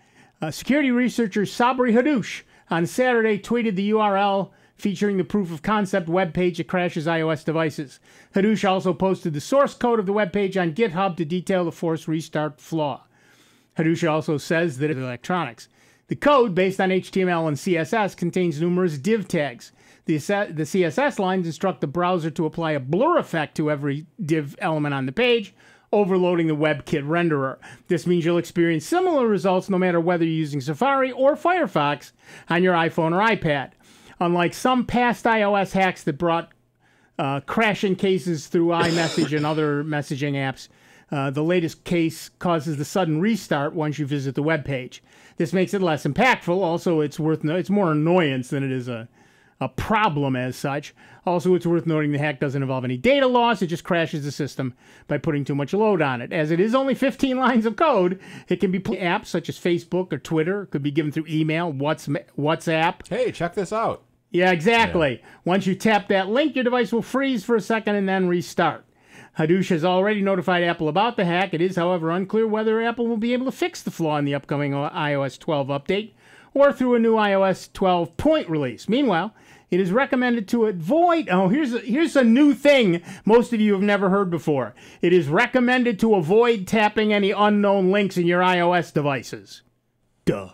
[SPEAKER 2] Security researcher Sabri Hadoush on Saturday tweeted the URL featuring the proof-of-concept webpage that crashes iOS devices. Hadoush also posted the source code of the webpage on GitHub to detail the forced restart flaw. Hadoush also says that it's electronics. The code, based on HTML and CSS, contains numerous div tags. The CSS lines instruct the browser to apply a blur effect to every div element on the page, overloading the WebKit renderer. This means you'll experience similar results no matter whether you're using Safari or Firefox on your iPhone or iPad. Unlike some past iOS hacks that brought crashing cases through iMessage and other messaging apps, The latest case causes the sudden restart once you visit the web page. This makes it less impactful. Also, it's more annoyance than it is a problem as such. Also, it's worth noting the hack doesn't involve any data loss. It just crashes the system by putting too much load on it. As it is only 15 lines of code, it can be apps such as Facebook or Twitter. It could be given through email, WhatsApp.
[SPEAKER 5] Hey, check this out.
[SPEAKER 2] Yeah, exactly. Yeah. Once you tap that link, your device will freeze for a second and then restart. Hadoop has already notified Apple about the hack. It is, however, unclear whether Apple will be able to fix the flaw in the upcoming iOS 12 update or through a new iOS 12 point release. Meanwhile, it is recommended to avoid... Oh, here's a new thing most of you have never heard before. It is recommended to avoid tapping any unknown links in your iOS devices. Duh.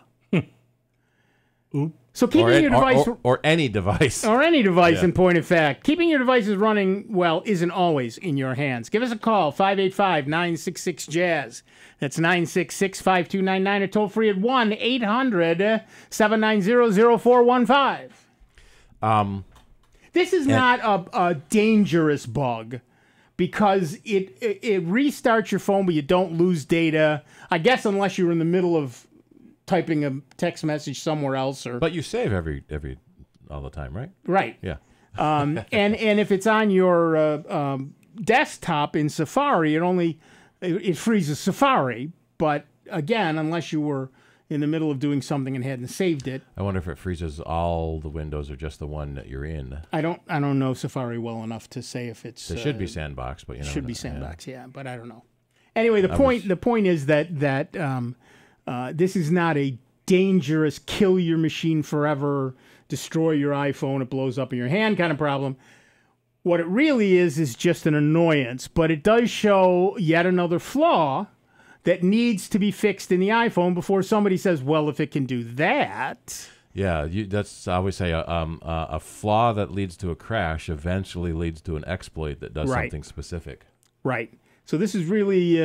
[SPEAKER 5] Oop.
[SPEAKER 2] So keeping your device...
[SPEAKER 5] Or any device.
[SPEAKER 2] Or any device, in point of fact. Keeping your devices running well isn't always in your hands. Give us a call, 585-966-JAZZ. That's 966-5299, or toll free at 1-800-790-0415. This is not a dangerous bug because it restarts your phone, but you don't lose data. I guess unless you're in the middle of typing a text message somewhere else,
[SPEAKER 5] but you save every all the time, right?
[SPEAKER 2] Right.
[SPEAKER 5] Yeah.
[SPEAKER 2] And if it's on your desktop in Safari, it freezes Safari. But again, unless you were in the middle of doing something and hadn't saved it,
[SPEAKER 5] I wonder if it freezes all the windows or just the one that you're in.
[SPEAKER 2] I don't know Safari well enough to say if it's.
[SPEAKER 5] It should be sandbox, but
[SPEAKER 2] should be sandbox, yeah. But I don't know. Anyway, the point is that this is not a dangerous, kill your machine forever, destroy your iPhone, it blows up in your hand kind of problem. What it really is just an annoyance, but it does show yet another flaw that needs to be fixed in the iPhone before somebody says, well, if it can do that...
[SPEAKER 5] Yeah, that's, I always say, a flaw that leads to a crash eventually leads to an exploit that does something specific.
[SPEAKER 2] Right. So this is really,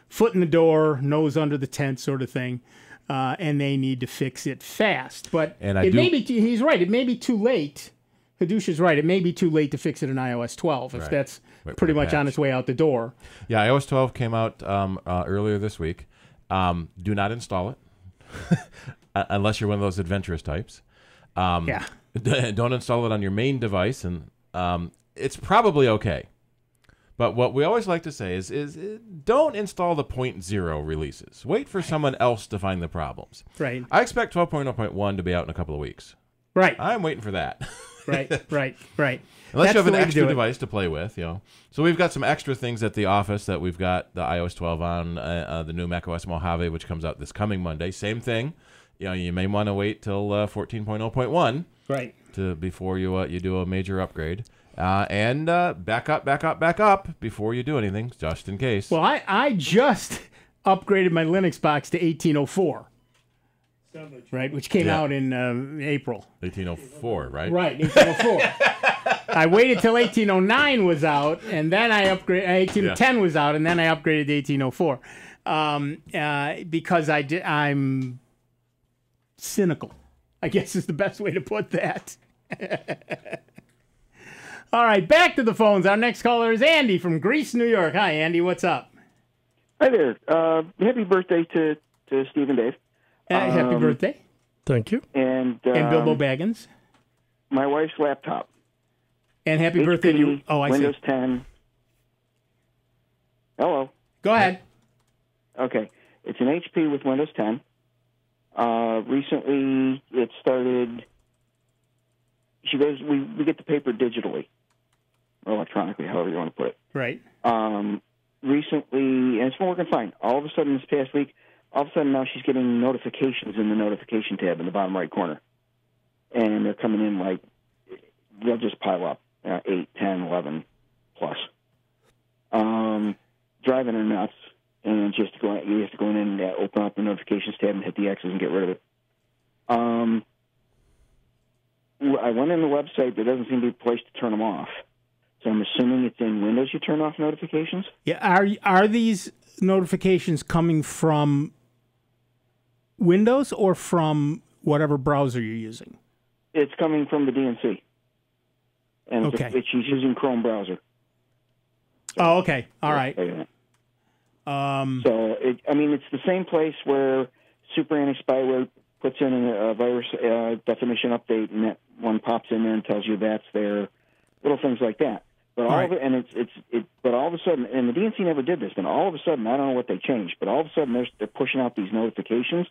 [SPEAKER 2] foot in the door, nose under the tent sort of thing, and they need to fix it fast. But he's right, it may be too late. Hadoush is right, it may be too late to fix it in iOS 12 if that's pretty much on its way out the door.
[SPEAKER 5] Yeah, iOS 12 came out earlier this week. Do not install it unless you're one of those adventurous types.
[SPEAKER 2] Yeah.
[SPEAKER 5] Don't install it on your main device, and it's probably okay. But what we always like to say is don't install the 0.0 releases. Wait for someone else to find the problems.
[SPEAKER 2] Right.
[SPEAKER 5] I expect 12.0.1 to be out in a couple of weeks.
[SPEAKER 2] Right.
[SPEAKER 5] I'm waiting for that.
[SPEAKER 2] Right.
[SPEAKER 5] Unless you have an extra device to play with, So we've got some extra things at the office that we've got the iOS 12 on, the new macOS Mojave, which comes out this coming Monday. Same thing. You may want to wait till 14.0.1.
[SPEAKER 2] Right.
[SPEAKER 5] Before you do a major upgrade. And back up before you do anything, just in case.
[SPEAKER 2] Well, I just upgraded my Linux box to 1804. Right, which came out in April.
[SPEAKER 5] 1804, right?
[SPEAKER 2] Right, 1804. I waited till 1809 was out, and then I upgraded. 1810 was out, and then I upgraded to 1804 because I'm cynical, I guess is the best way to put that. All right, back to the phones. Our next caller is Andy from Greece, New York. Hi, Andy. What's up?
[SPEAKER 13] Hi there. Happy birthday to Steve and Dave.
[SPEAKER 2] Happy birthday.
[SPEAKER 3] Thank you.
[SPEAKER 13] And
[SPEAKER 2] Bilbo Baggins.
[SPEAKER 13] My wife's laptop.
[SPEAKER 2] And happy HP, birthday to you. Oh, I
[SPEAKER 13] Windows
[SPEAKER 2] see.
[SPEAKER 13] 10. Hello.
[SPEAKER 2] Go ahead.
[SPEAKER 13] Okay. It's an HP with Windows 10. Recently, it started... She goes, we get the paper digitally. Or electronically, however you want to put it.
[SPEAKER 2] Right.
[SPEAKER 13] Recently, and it's been working fine. All of a sudden, this past week, now she's getting notifications in the notification tab in the bottom right corner. And they're coming in they'll just pile up, 8, 10, 11 plus. Driving her nuts. And you have to go in and open up the notifications tab and hit the X's and get rid of it. I went on the website. There doesn't seem to be a place to turn them off. So I'm assuming it's in Windows you turn off notifications?
[SPEAKER 2] Yeah. Are these notifications coming from Windows or from whatever browser you're using?
[SPEAKER 13] It's coming from the DNC. And
[SPEAKER 2] okay.
[SPEAKER 13] She's using Chrome browser.
[SPEAKER 2] Oh, okay. All right.
[SPEAKER 13] So, it's the same place where Super Anti-Spyware puts in a virus definition update, and that one pops in there and tells you that's there, little things like that. But all of it, and but all of a sudden, and the DNC never did this. And all of a sudden, I don't know what they changed, but all of a sudden they're pushing out these notifications,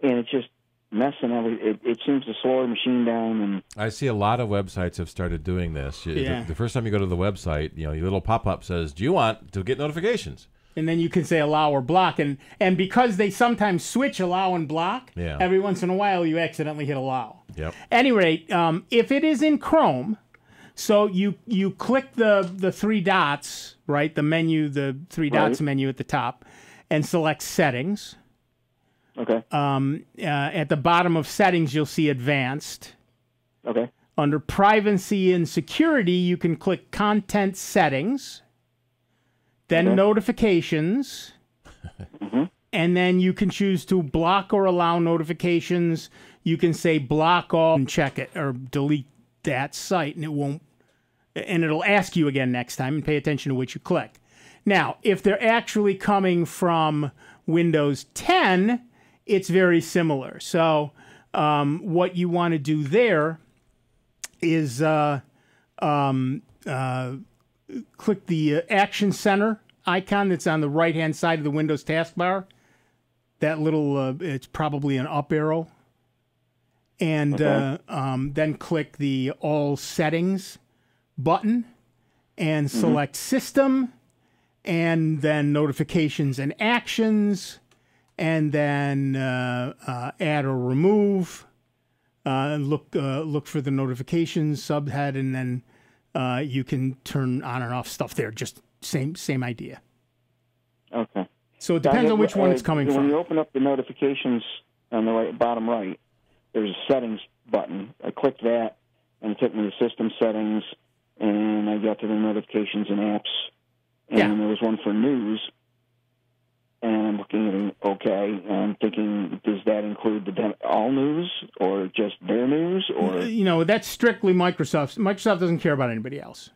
[SPEAKER 13] and it's just messing everything. It seems to slow the machine down. And
[SPEAKER 5] I see a lot of websites have started doing this. The first time you go to the website, your little pop-up says, "Do you want to get notifications?"
[SPEAKER 2] And then you can say allow or block, and because they sometimes switch allow and block, every once in a while you accidentally hit allow.
[SPEAKER 5] Yep.
[SPEAKER 2] At any rate, if it is in Chrome. So you click the three dots, right? The menu, the three dots menu at the top, and select Settings.
[SPEAKER 13] Okay.
[SPEAKER 2] At the bottom of Settings, you'll see Advanced.
[SPEAKER 13] Okay.
[SPEAKER 2] Under Privacy and Security, you can click Content Settings, then Notifications, and then you can choose to block or allow notifications. You can say block all and check it, or delete that site, and it'll ask you again next time, and pay attention to which you click. Now, if they're actually coming from Windows 10, it's very similar. So what you want to do there is click the Action Center icon that's on the right-hand side of the Windows taskbar. That little, it's probably an up arrow. And then click the All Settings button and select System, and then Notifications and Actions, and then Add or Remove. Look for the Notifications subhead, and then you can turn on and off stuff there. Just same idea.
[SPEAKER 13] Okay.
[SPEAKER 2] So it depends on which one it's coming from.
[SPEAKER 13] When you open up the notifications on the bottom right, there's a Settings button. I clicked that, and it took me to System Settings, and I got to the Notifications and Apps, and there was one for News, and I'm looking at it, okay, and I'm thinking, does that include all news, or just their news, or?
[SPEAKER 2] That's strictly Microsoft. Microsoft doesn't care about anybody else.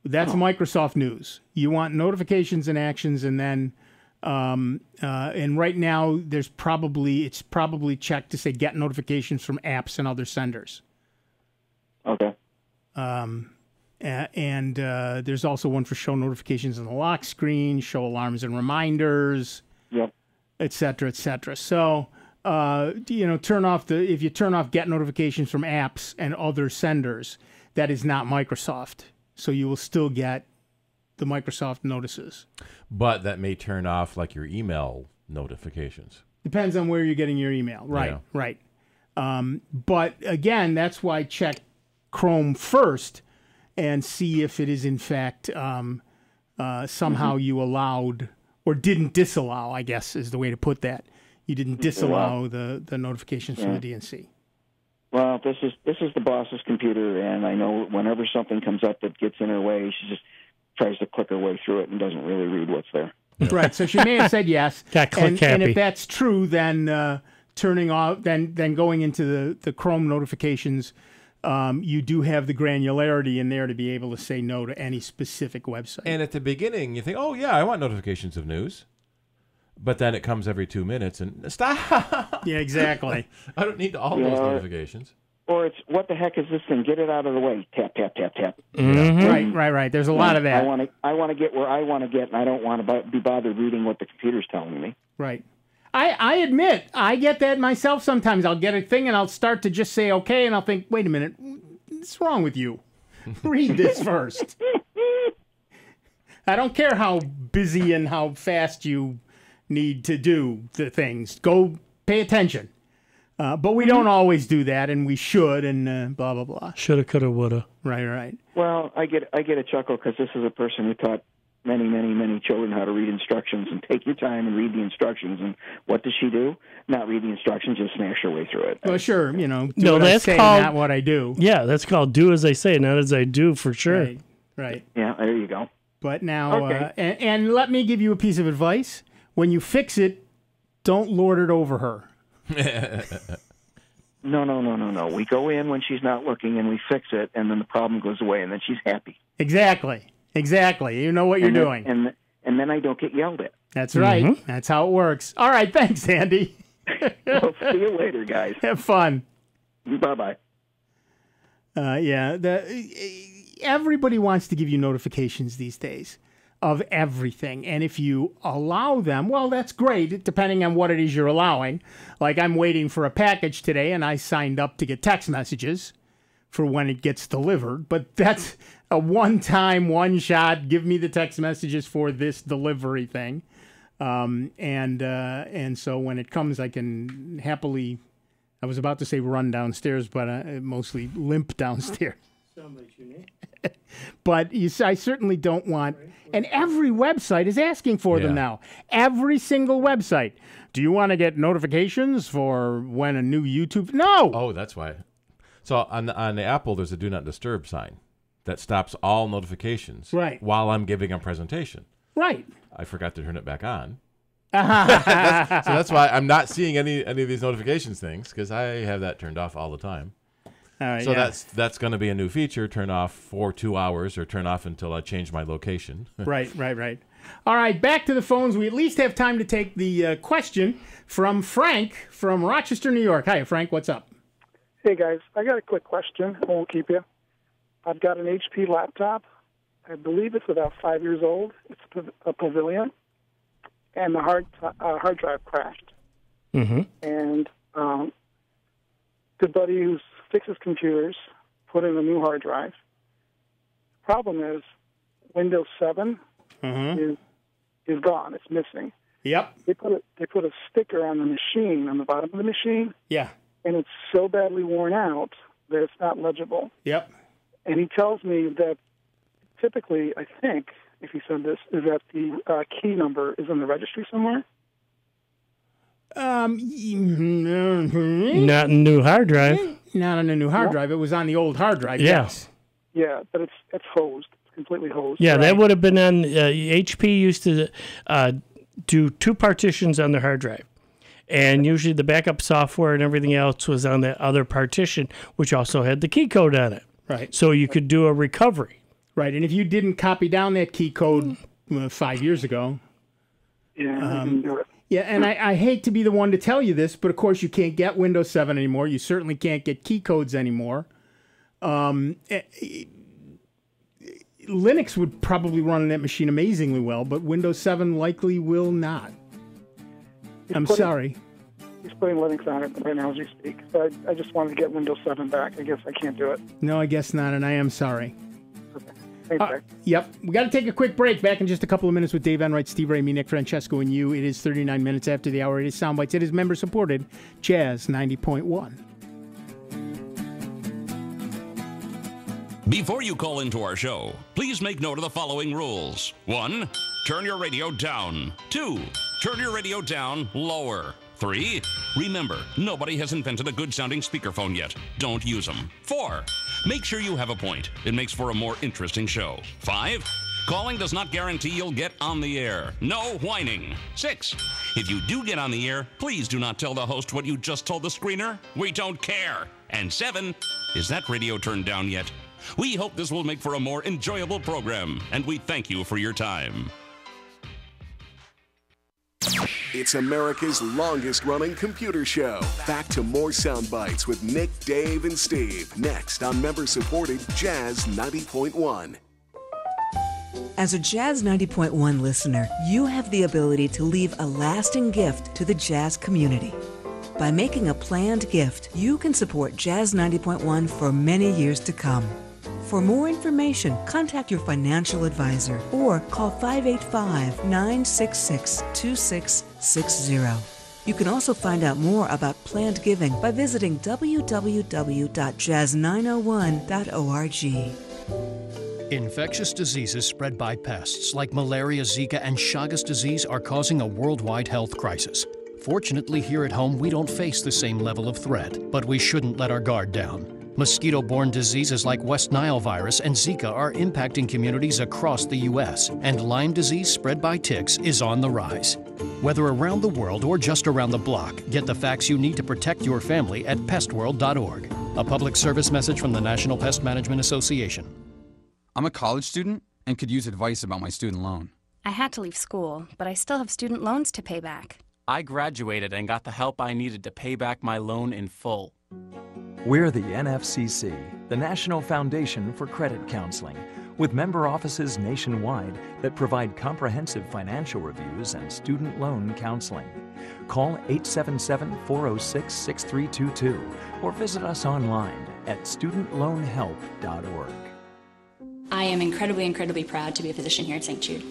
[SPEAKER 2] That's Microsoft News. You want Notifications and Actions, and then... and right now, it's probably checked to say get notifications from apps and other senders.
[SPEAKER 13] Okay.
[SPEAKER 2] And there's also one for show notifications on the lock screen, show alarms and reminders, et cetera, et cetera. So, if you turn off get notifications from apps and other senders, that is not Microsoft. So you will still get the Microsoft notices.
[SPEAKER 5] But that may turn off like your email notifications.
[SPEAKER 2] Depends on where you're getting your email. Right, right. But again, that's why check Chrome first and see if it is in fact somehow you allowed or didn't disallow, I guess is the way to put that. You didn't disallow the notifications from the DNC.
[SPEAKER 13] Well, this is the boss's computer, and I know whenever something comes up that gets in her way, she just tries to click her way through it and doesn't really read what's there.
[SPEAKER 2] Right. So she may have said yes.
[SPEAKER 3] And
[SPEAKER 2] if that's true, then turning off, then going into the Chrome notifications, you do have the granularity in there to be able to say no to any specific website.
[SPEAKER 5] And at the beginning, you think, oh yeah, I want notifications of news. But then it comes every 2 minutes and stop.
[SPEAKER 2] Yeah, exactly.
[SPEAKER 5] I don't need all those notifications.
[SPEAKER 13] Or it's, what the heck is this thing? Get it out of the way. Tap, tap, tap, tap.
[SPEAKER 2] Mm-hmm. Right. There's a lot of that.
[SPEAKER 13] I want to get where I want to get, and I don't want to be bothered reading what the computer's telling me.
[SPEAKER 2] Right. I admit, I get that myself sometimes. I'll get a thing, and I'll start to just say okay, and I'll think, wait a minute, what's wrong with you? Read this first. I don't care how busy and how fast you need to do the things. Go pay attention. But we don't always do that, and we should, and blah, blah, blah.
[SPEAKER 3] Shoulda, coulda, woulda.
[SPEAKER 2] Right.
[SPEAKER 13] Well, I get a chuckle because this is a person who taught many, many, many children how to read instructions and take your time and read the instructions. And what does she do? Not read the instructions, just smash her way through it.
[SPEAKER 2] Well, sure, do what I say, not what I do.
[SPEAKER 3] Yeah, that's called do as I say, not as I do, for sure.
[SPEAKER 2] Right.
[SPEAKER 13] Yeah, there you go.
[SPEAKER 2] But now, and let me give you a piece of advice. When you fix it, don't lord it over her.
[SPEAKER 13] No. We go in when she's not looking and we fix it, and then the problem goes away, and then she's happy.
[SPEAKER 2] Exactly. You know what you're doing.
[SPEAKER 13] and then I don't get yelled at.
[SPEAKER 2] That's right. That's how it works. All right, thanks, Andy.
[SPEAKER 13] Well, see you later, guys.
[SPEAKER 2] Have fun.
[SPEAKER 13] Bye-bye.
[SPEAKER 2] Everybody wants to give you notifications these days of everything. And if you allow them, well, that's great, depending on what it is you're allowing. Like I'm waiting for a package today, and I signed up to get text messages for when it gets delivered. But that's a one-time, one-shot, give me the text messages for this delivery thing. And so when it comes, I can happily, I was about to say run downstairs, but mostly limp downstairs. But I certainly don't want, and every website is asking for them now. Every single website. Do you want to get notifications for when a new YouTube? No.
[SPEAKER 5] Oh, that's why. So on the Apple, there's a Do Not Disturb sign that stops all notifications while I'm giving a presentation.
[SPEAKER 2] Right.
[SPEAKER 5] I forgot to turn it back on. So that's why I'm not seeing any of these notifications things, because I have that turned off all the time. So that's going to be a new feature, turn off for 2 hours or turn off until I change my location.
[SPEAKER 2] Right. All right, back to the phones. We at least have time to take the question from Frank from Rochester, New York. Hi, Frank. What's up?
[SPEAKER 17] Hey, guys. I got a quick question. I won't keep you. I've got an HP laptop. I believe it's about 5 years old. It's a Pavilion. And the hard drive crashed. And good buddy who fixes computers put in a new hard drive. Problem is, Windows 7 is gone. It's missing.
[SPEAKER 2] Yep.
[SPEAKER 17] They put a sticker on the machine, on the bottom of the machine.
[SPEAKER 2] Yeah.
[SPEAKER 17] And it's so badly worn out that it's not legible.
[SPEAKER 2] Yep.
[SPEAKER 17] And he tells me that typically, I think, if he said this, is that the key number is in the registry somewhere.
[SPEAKER 3] Not in a new hard drive.
[SPEAKER 2] Not on a new hard drive. It was on the old hard drive. Yes.
[SPEAKER 17] Yeah, but it's hosed. It's completely hosed.
[SPEAKER 3] Yeah, that would have been on HP used to do 2 partitions on their hard drive. And usually the backup software and everything else was on that other partition, which also had the key code on it.
[SPEAKER 2] Right.
[SPEAKER 3] So you could do a recovery.
[SPEAKER 2] Right, and if you didn't copy down that key code 5 years ago...
[SPEAKER 17] Yeah, I didn't do it.
[SPEAKER 2] Yeah, and I hate to be the one to tell you this, but of course you can't get Windows 7 anymore. You certainly can't get key codes anymore. Linux would probably run on that machine amazingly well, but Windows 7 likely will not. I'm sorry.
[SPEAKER 17] He's putting Linux on it right now as we speak. So I just wanted to get Windows 7 back. I guess I can't do it.
[SPEAKER 2] No, I guess not, and I am sorry.
[SPEAKER 17] Okay. Thanks,
[SPEAKER 2] yep. We got to take a quick break. Back in just a couple of minutes with Dave Enright, Steve Ray, me, Nick Francesco, and you. It is 39 minutes after the hour. It is Soundbites. It is member-supported Jazz 90.1.
[SPEAKER 18] Before you call into our show, please make note of the following rules. 1, turn your radio down. 2, turn your radio down lower. 3, remember, nobody has invented a good-sounding speakerphone yet. Don't use them. 4, make sure you have a point. It makes for a more interesting show. 5, calling does not guarantee you'll get on the air. No whining. 6, if you do get on the air, please do not tell the host what you just told the screener. We don't care. And 7, is that radio turned down yet? We hope this will make for a more enjoyable program, and we thank you for your time.
[SPEAKER 1] It's America's longest-running computer show. Back to more Sound Bites with Nick, Dave, and Steve. Next on member-supported Jazz 90.1.
[SPEAKER 21] As a Jazz 90.1 listener, you have the ability to leave a lasting gift to the jazz community. By making a planned gift, you can support Jazz 90.1 for many years to come. For more information, contact your financial advisor or call 585-966-2660. You can also find out more about planned giving by visiting www.jazz901.org.
[SPEAKER 22] Infectious diseases spread by pests like malaria, Zika, and Chagas disease are causing a worldwide health crisis. Fortunately, here at home, we don't face the same level of threat, but we shouldn't let our guard down. Mosquito-borne diseases like West Nile virus and Zika are impacting communities across the U.S., and Lyme disease spread by ticks is on the rise. Whether around the world or just around the block, get the facts you need to protect your family at pestworld.org. A public service message from the National Pest Management Association.
[SPEAKER 23] I'm a college student and could use advice about my student loan.
[SPEAKER 4] I had to leave school, but I still have student loans to pay back.
[SPEAKER 16] I graduated and got the help I needed to pay back my loan in full.
[SPEAKER 23] We're the NFCC, the National Foundation for Credit Counseling, with member offices nationwide that provide comprehensive financial reviews and student loan counseling. Call 877-406-6322 or visit us online at studentloanhelp.org.
[SPEAKER 19] I am incredibly, incredibly proud to be a physician here at St. Jude,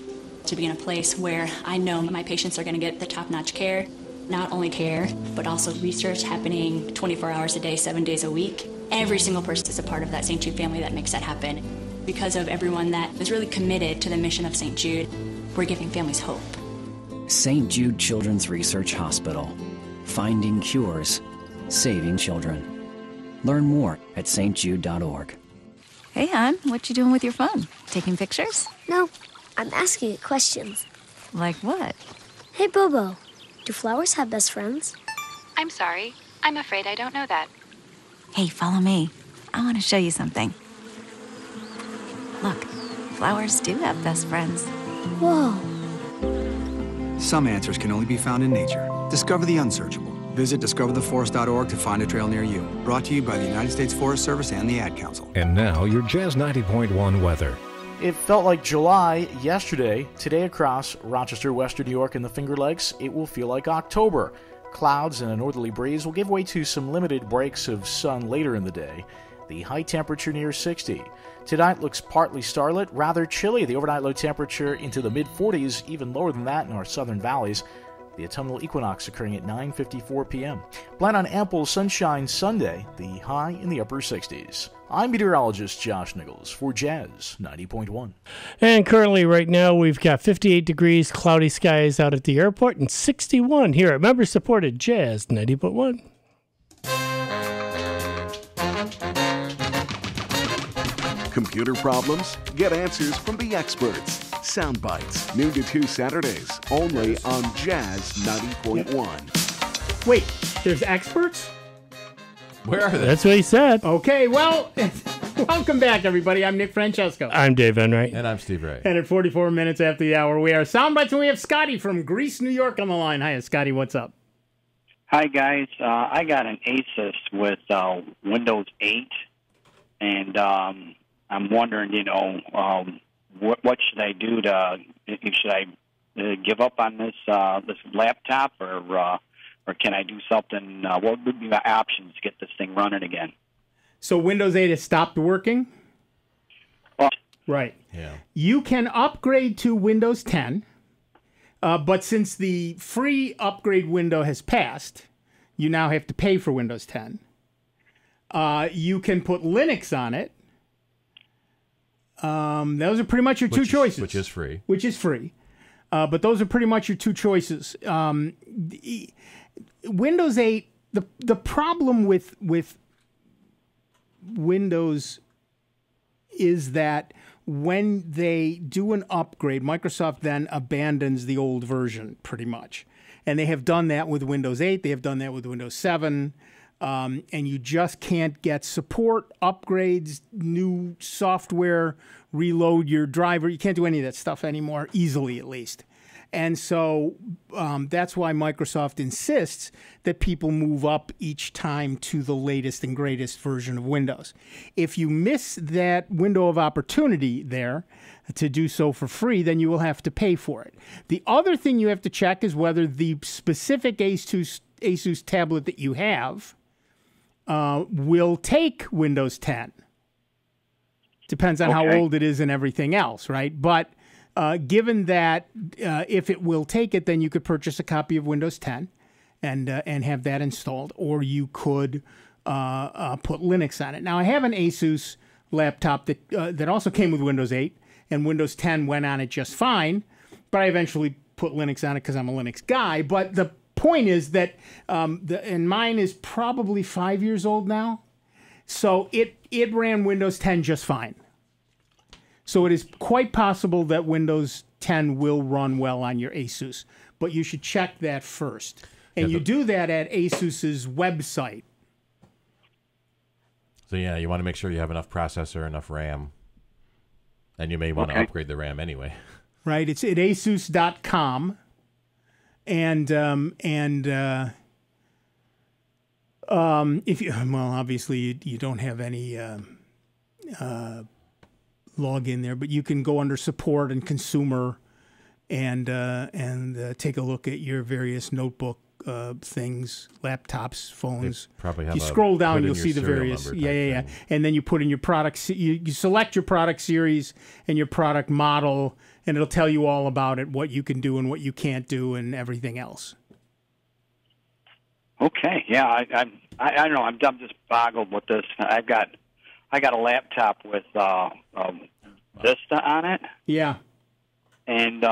[SPEAKER 19] to be in a place where I know my patients are going to get the top-notch care, not only care, but also research happening 24 hours a day, 7 days a week. Every single person is a part of that St. Jude family that makes that happen. Because of everyone that is really committed to the mission of St. Jude, we're giving families hope.
[SPEAKER 20] St. Jude Children's Research Hospital. Finding cures, saving children. Learn more at stjude.org.
[SPEAKER 24] Hey, hon, what you doing with your phone? Taking pictures?
[SPEAKER 25] No, I'm asking it questions.
[SPEAKER 24] Like what?
[SPEAKER 25] Hey, Bobo, do flowers have best friends?
[SPEAKER 26] I'm sorry. I'm afraid I don't know that.
[SPEAKER 24] Hey, follow me. I want to show you something. Look, flowers do have best friends.
[SPEAKER 25] Whoa.
[SPEAKER 27] Some answers can only be found in nature. Discover the unsearchable. Visit discovertheforest.org to find a trail near you. Brought to you by the United States Forest Service and the Ad Council.
[SPEAKER 10] And now, your Jazz 90.1 weather.
[SPEAKER 11] It felt like July yesterday. Today across Rochester, Western New York, and the Finger Lakes, it will feel like October. Clouds and a northerly breeze will give way to some limited breaks of sun later in the day. The high temperature near 60. Tonight looks partly starlit, rather chilly. The overnight low temperature into the mid-40s, even lower than that in our southern valleys. The autumnal equinox occurring at 9:54 p.m. Plan on ample sunshine Sunday, the high in the upper 60s. I'm meteorologist Josh Nichols for Jazz 90.1.
[SPEAKER 3] And currently right now we've got 58 degrees, cloudy skies out at the airport, and 61 here at member-supported Jazz 90.1.
[SPEAKER 1] Computer problems? Get answers from the experts. Sound Bytes, noon to 2 Saturdays, only on Jazz 90.1.
[SPEAKER 2] Wait, there's experts?
[SPEAKER 5] Where are they?
[SPEAKER 3] That's what he said.
[SPEAKER 2] Okay, well, welcome back, everybody. I'm Nick Francesco.
[SPEAKER 3] I'm Dave Enright.
[SPEAKER 5] And I'm Steve Ray.
[SPEAKER 2] And at 44 minutes after the hour, we are Sound Bytes, and we have Scotty from Greece, New York on the line. Hi, Scotty. What's up?
[SPEAKER 28] Hi, guys. I got an Asus with Windows 8, and I'm wondering, what should I do to? Should I give up on this laptop, or can I do something? What would be my options to get this thing running again?
[SPEAKER 2] So Windows 8 has stopped working? Right.
[SPEAKER 5] Yeah.
[SPEAKER 2] You can upgrade to Windows 10, but since the free upgrade window has passed, you now have to pay for Windows 10. You can put Linux on it. Those are pretty much your two choices.
[SPEAKER 5] Which is free.
[SPEAKER 2] Which is free. But those are pretty much your two choices. Windows 8, the problem with Windows is that when they do an upgrade, Microsoft then abandons the old version pretty much. And they have done that with Windows 8. They have done that with Windows 7. And you just can't get support, upgrades, new software, reload your driver. You can't do any of that stuff anymore, easily at least. And so that's why Microsoft insists that people move up each time to the latest and greatest version of Windows. If you miss that window of opportunity there to do so for free, then you will have to pay for it. The other thing you have to check is whether the specific Asus tablet that you have will take Windows 10. Depends on how old it is and everything else, right? But given that if it will take it, then you could purchase a copy of Windows 10 and have that installed, or you could put Linux on it. Now, I have an Asus laptop that also came with Windows 8, and Windows 10 went on it just fine, but I eventually put Linux on it because I'm a Linux guy. But the point is that, and mine is probably 5 years old now, so it ran Windows 10 just fine. So it is quite possible that Windows 10 will run well on your Asus, but you should check that first. And you do that at Asus's website.
[SPEAKER 5] So yeah, you want to make sure you have enough processor, enough RAM, and you may want to upgrade the RAM anyway.
[SPEAKER 2] Right. It's at asus.com. And if you, well, obviously you don't have any login there, but you can go under support and consumer and take a look at your various notebook things, laptops, phones.
[SPEAKER 5] They probably have
[SPEAKER 2] if you scroll down, you'll see the various.
[SPEAKER 5] Yeah.
[SPEAKER 2] And then you put in your product. You select your product series and your product model, and it'll tell you all about it, what you can do and what you can't do, and everything else.
[SPEAKER 28] Okay. Yeah. I don't know. I'm just boggled with this. I got a laptop with Vista on it.
[SPEAKER 2] Yeah.
[SPEAKER 28] And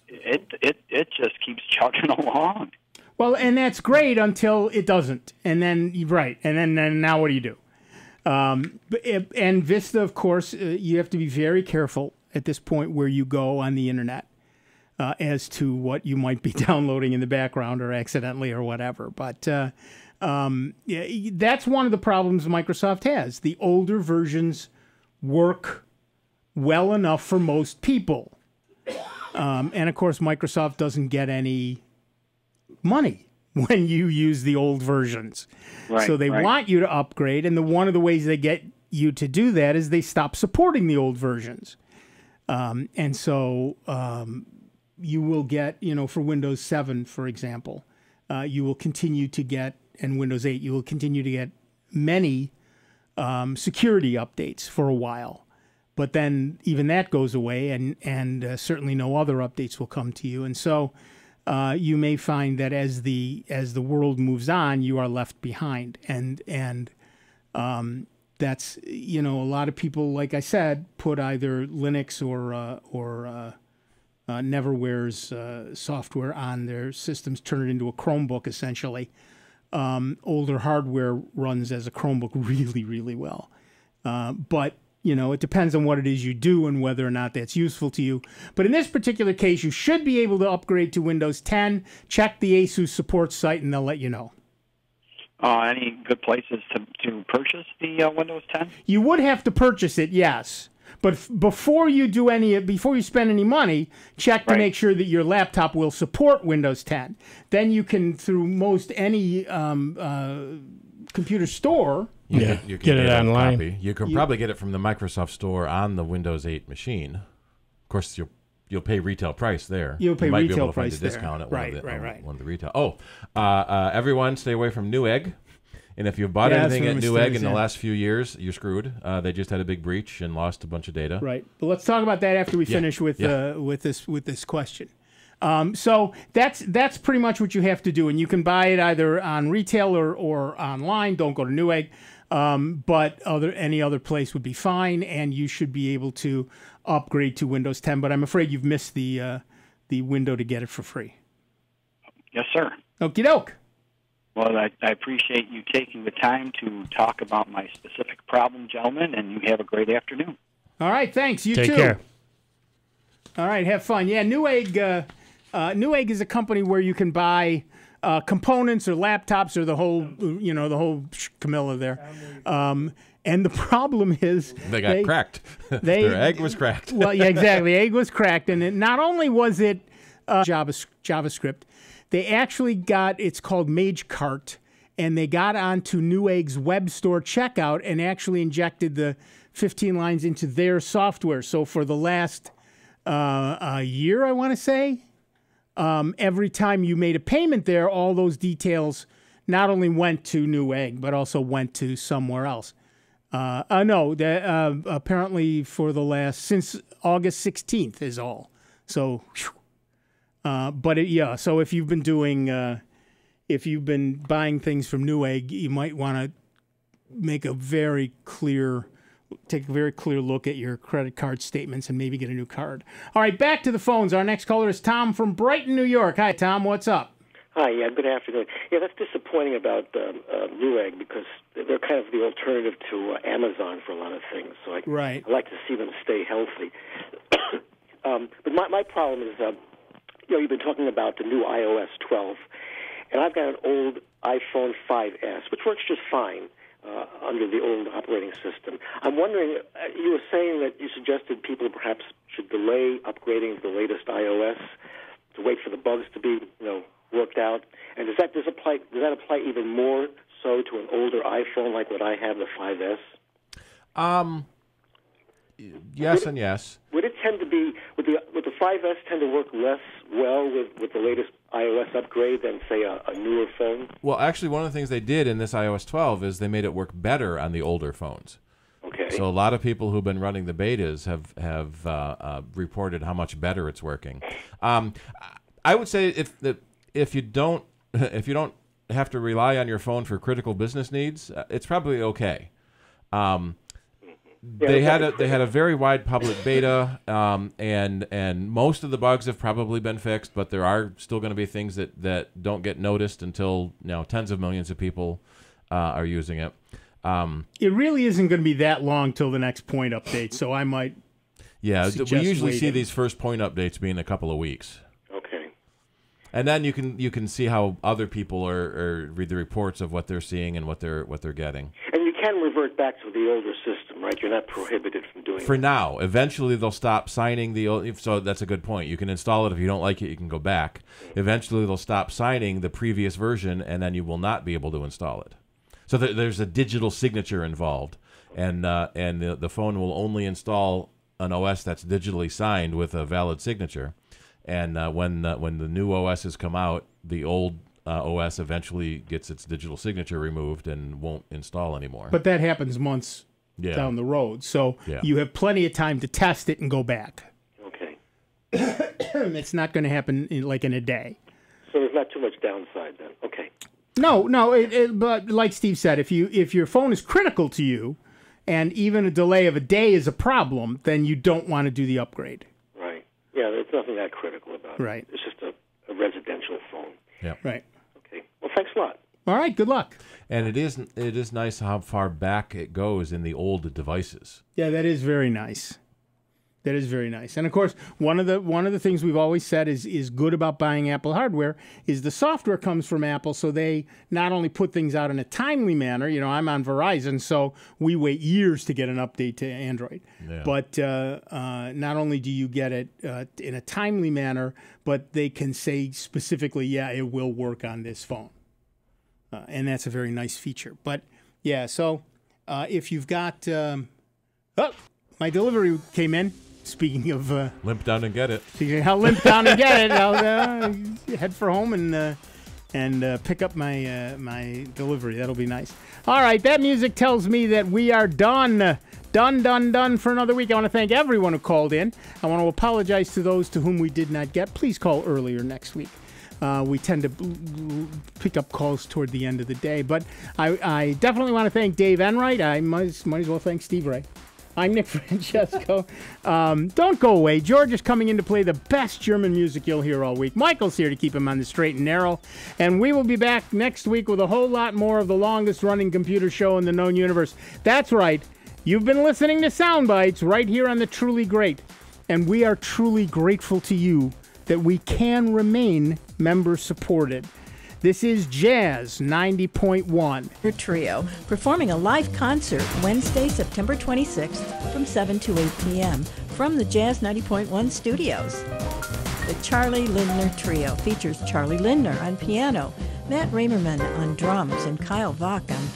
[SPEAKER 28] it just keeps chugging along.
[SPEAKER 2] Well, and that's great until it doesn't, and then and then now what do you do? And Vista, of course, you have to be very careful at this point where you go on the internet as to what you might be downloading in the background or accidentally or whatever. But that's one of the problems Microsoft has. The older versions work well enough for most people. And, of course, Microsoft doesn't get any money when you use the old versions.
[SPEAKER 28] Right,
[SPEAKER 2] so they want you to upgrade, and one of the ways they get you to do that is they stop supporting the old versions. And so you will get, for Windows 7, for example, you will continue to get, and Windows 8, you will continue to get many security updates for a while. But then even that goes away, and certainly no other updates will come to you. And so you may find that as the world moves on, you are left behind. And that's, a lot of people, like I said, put either Linux or Neverware's software on their systems, turn it into a Chromebook, essentially. Older hardware runs as a Chromebook really, really well. But it depends on what it is you do and whether or not that's useful to you. But in this particular case, you should be able to upgrade to Windows 10. Check the ASUS support site, and they'll let you know.
[SPEAKER 28] Any good places to purchase the Windows 10?
[SPEAKER 2] You would have to purchase it, yes. But before you spend any money, check to make sure that your laptop will support Windows 10. Then you can, through most any computer store.
[SPEAKER 5] You can get it online. Copy. You can probably get it from the Microsoft Store on the Windows 8 machine. Of course, you'll pay retail price there.
[SPEAKER 2] You'll pay
[SPEAKER 5] you might
[SPEAKER 2] retail
[SPEAKER 5] be able to
[SPEAKER 2] price
[SPEAKER 5] find a
[SPEAKER 2] there.
[SPEAKER 5] discount at
[SPEAKER 2] Right.
[SPEAKER 5] one of the retail. Everyone, stay away from Newegg. And if you've bought anything at Newegg in the last few years, you're screwed. They just had a big breach and lost a bunch of data.
[SPEAKER 2] Right. But let's talk about that after we finish with this question. So that's pretty much what you have to do, and you can buy it either on retail or online. Don't go to Newegg, but any other place would be fine, and you should be able to upgrade to Windows 10. But I'm afraid you've missed the window to get it for free.
[SPEAKER 28] Yes, sir.
[SPEAKER 2] Okie doke.
[SPEAKER 28] Well, I appreciate you taking the time to talk about my specific problem, gentlemen, and you have a great afternoon.
[SPEAKER 2] All right, thanks. You
[SPEAKER 3] Take
[SPEAKER 2] too.
[SPEAKER 3] care.
[SPEAKER 2] All right, have fun. Yeah, Newegg is a company where you can buy components or laptops or the whole Camilla there. And the problem is
[SPEAKER 5] they got cracked. Their egg was cracked.
[SPEAKER 2] Well, yeah, exactly. The egg was cracked, and not only was it JavaScript, they actually it's called MageCart, and they got onto Newegg's web store checkout and actually injected the 15 lines into their software. So for the last a year, I want to say, every time you made a payment there, all those details not only went to Newegg, but also went to somewhere else. Apparently since August 16th is all. So, so if you've been buying things from Newegg, you might want to take a very clear look at your credit card statements and maybe get a new card. All right, back to the phones. Our next caller is Tom from Brighton, New York. Hi, Tom. What's up?
[SPEAKER 6] Hi, good afternoon. Yeah, that's disappointing about Newegg because they're kind of the alternative to Amazon for a lot of things. So I'd like to see them stay healthy. But my problem is, you've been talking about the new iOS 12, and I've got an old iPhone 5S, which works just fine. under the old operating system. I'm wondering, you were saying that you suggested people perhaps should delay upgrading to the latest iOS to wait for the bugs to be, worked out. And does that apply even more so to an older iPhone like what I have, the 5S?
[SPEAKER 5] Yes and yes.
[SPEAKER 6] Would it tend to be, would the 5S tend to work less well with the latest iOS upgrade than, say, a newer phone?
[SPEAKER 5] Well, actually, one of the things they did in this iOS 12 is they made it work better on the older phones.
[SPEAKER 6] Okay.
[SPEAKER 5] So a lot of people who've been running the betas have reported how much better it's working. I would say if you don't have to rely on your phone for critical business needs, it's probably okay. They had a very wide public beta, and most of the bugs have probably been fixed, but there are still going to be things that don't get noticed until tens of millions of people are using it.
[SPEAKER 2] It really isn't going to be that long till the next point update, so I might.
[SPEAKER 5] Yeah, we usually see
[SPEAKER 2] waiting.
[SPEAKER 5] these first point updates being a couple of weeks.
[SPEAKER 6] Okay.
[SPEAKER 5] And then you can see how other people are read the reports of what they're seeing and what they're getting.
[SPEAKER 6] And you can revert back to the older system, right? You're not prohibited from doing
[SPEAKER 5] For
[SPEAKER 6] that.
[SPEAKER 5] now. Eventually they'll stop signing the old. So that's a good point. You can install it. If you don't like it, you can go back. Eventually they'll stop signing the previous version, and then you will not be able to install it. So there's a digital signature involved, and the phone will only install an OS that's digitally signed with a valid signature. And when the new OSs come out, the old OS eventually gets its digital signature removed and won't install anymore.
[SPEAKER 2] But that happens months down the road, so you have plenty of time to test it and go back.
[SPEAKER 6] Okay.
[SPEAKER 2] It's not going to happen in a day.
[SPEAKER 6] So there's not too much downside then. Okay.
[SPEAKER 2] No, but like Steve said, if your phone is critical to you, and even a delay of a day is a problem, then you don't want to do the upgrade.
[SPEAKER 6] Right. Yeah, there's nothing that critical about it.
[SPEAKER 2] Right.
[SPEAKER 6] It's just a residential phone.
[SPEAKER 5] Yeah.
[SPEAKER 2] Right.
[SPEAKER 6] Okay. Well, thanks a lot.
[SPEAKER 2] All right. Good luck.
[SPEAKER 5] And it is nice how far back it goes in the old devices.
[SPEAKER 2] Yeah, that is very nice. That is very nice. And of course, one of the things we've always said is good about buying Apple hardware is the software comes from Apple, so they not only put things out in a timely manner. I'm on Verizon, so we wait years to get an update to Android. Yeah. But not only do you get it in a timely manner, but they can say specifically, yeah, it will work on this phone. And that's a very nice feature. But yeah, so if you've got, my delivery came in. Speaking of
[SPEAKER 5] limp down and get it.
[SPEAKER 2] I'll limp down and get it. I'll head for home and pick up my delivery. That'll be nice. All right, that music tells me that we are done for another week. I want to thank everyone who called in. I want to apologize to those to whom we did not get. Please call earlier next week. We tend to pick up calls toward the end of the day, but I definitely want to thank Dave Enright. I might as well thank Steve Ray. I'm Nick Francesco. Don't go away. George is coming in to play the best German music you'll hear all week. Michael's here to keep him on the straight and narrow. And we will be back next week with a whole lot more of the longest-running computer show in the known universe. That's right. You've been listening to Sound Bytes right here on the Truly Great. And we are truly grateful to you that we can remain member-supported. This is Jazz 90.1.
[SPEAKER 7] Trio, performing a live concert Wednesday, September 26th from 7 to 8 p.m. from the Jazz 90.1 studios. The Charlie Lindner Trio features Charlie Lindner on piano, Matt Raymerman on drums, and Kyle Vach on bass.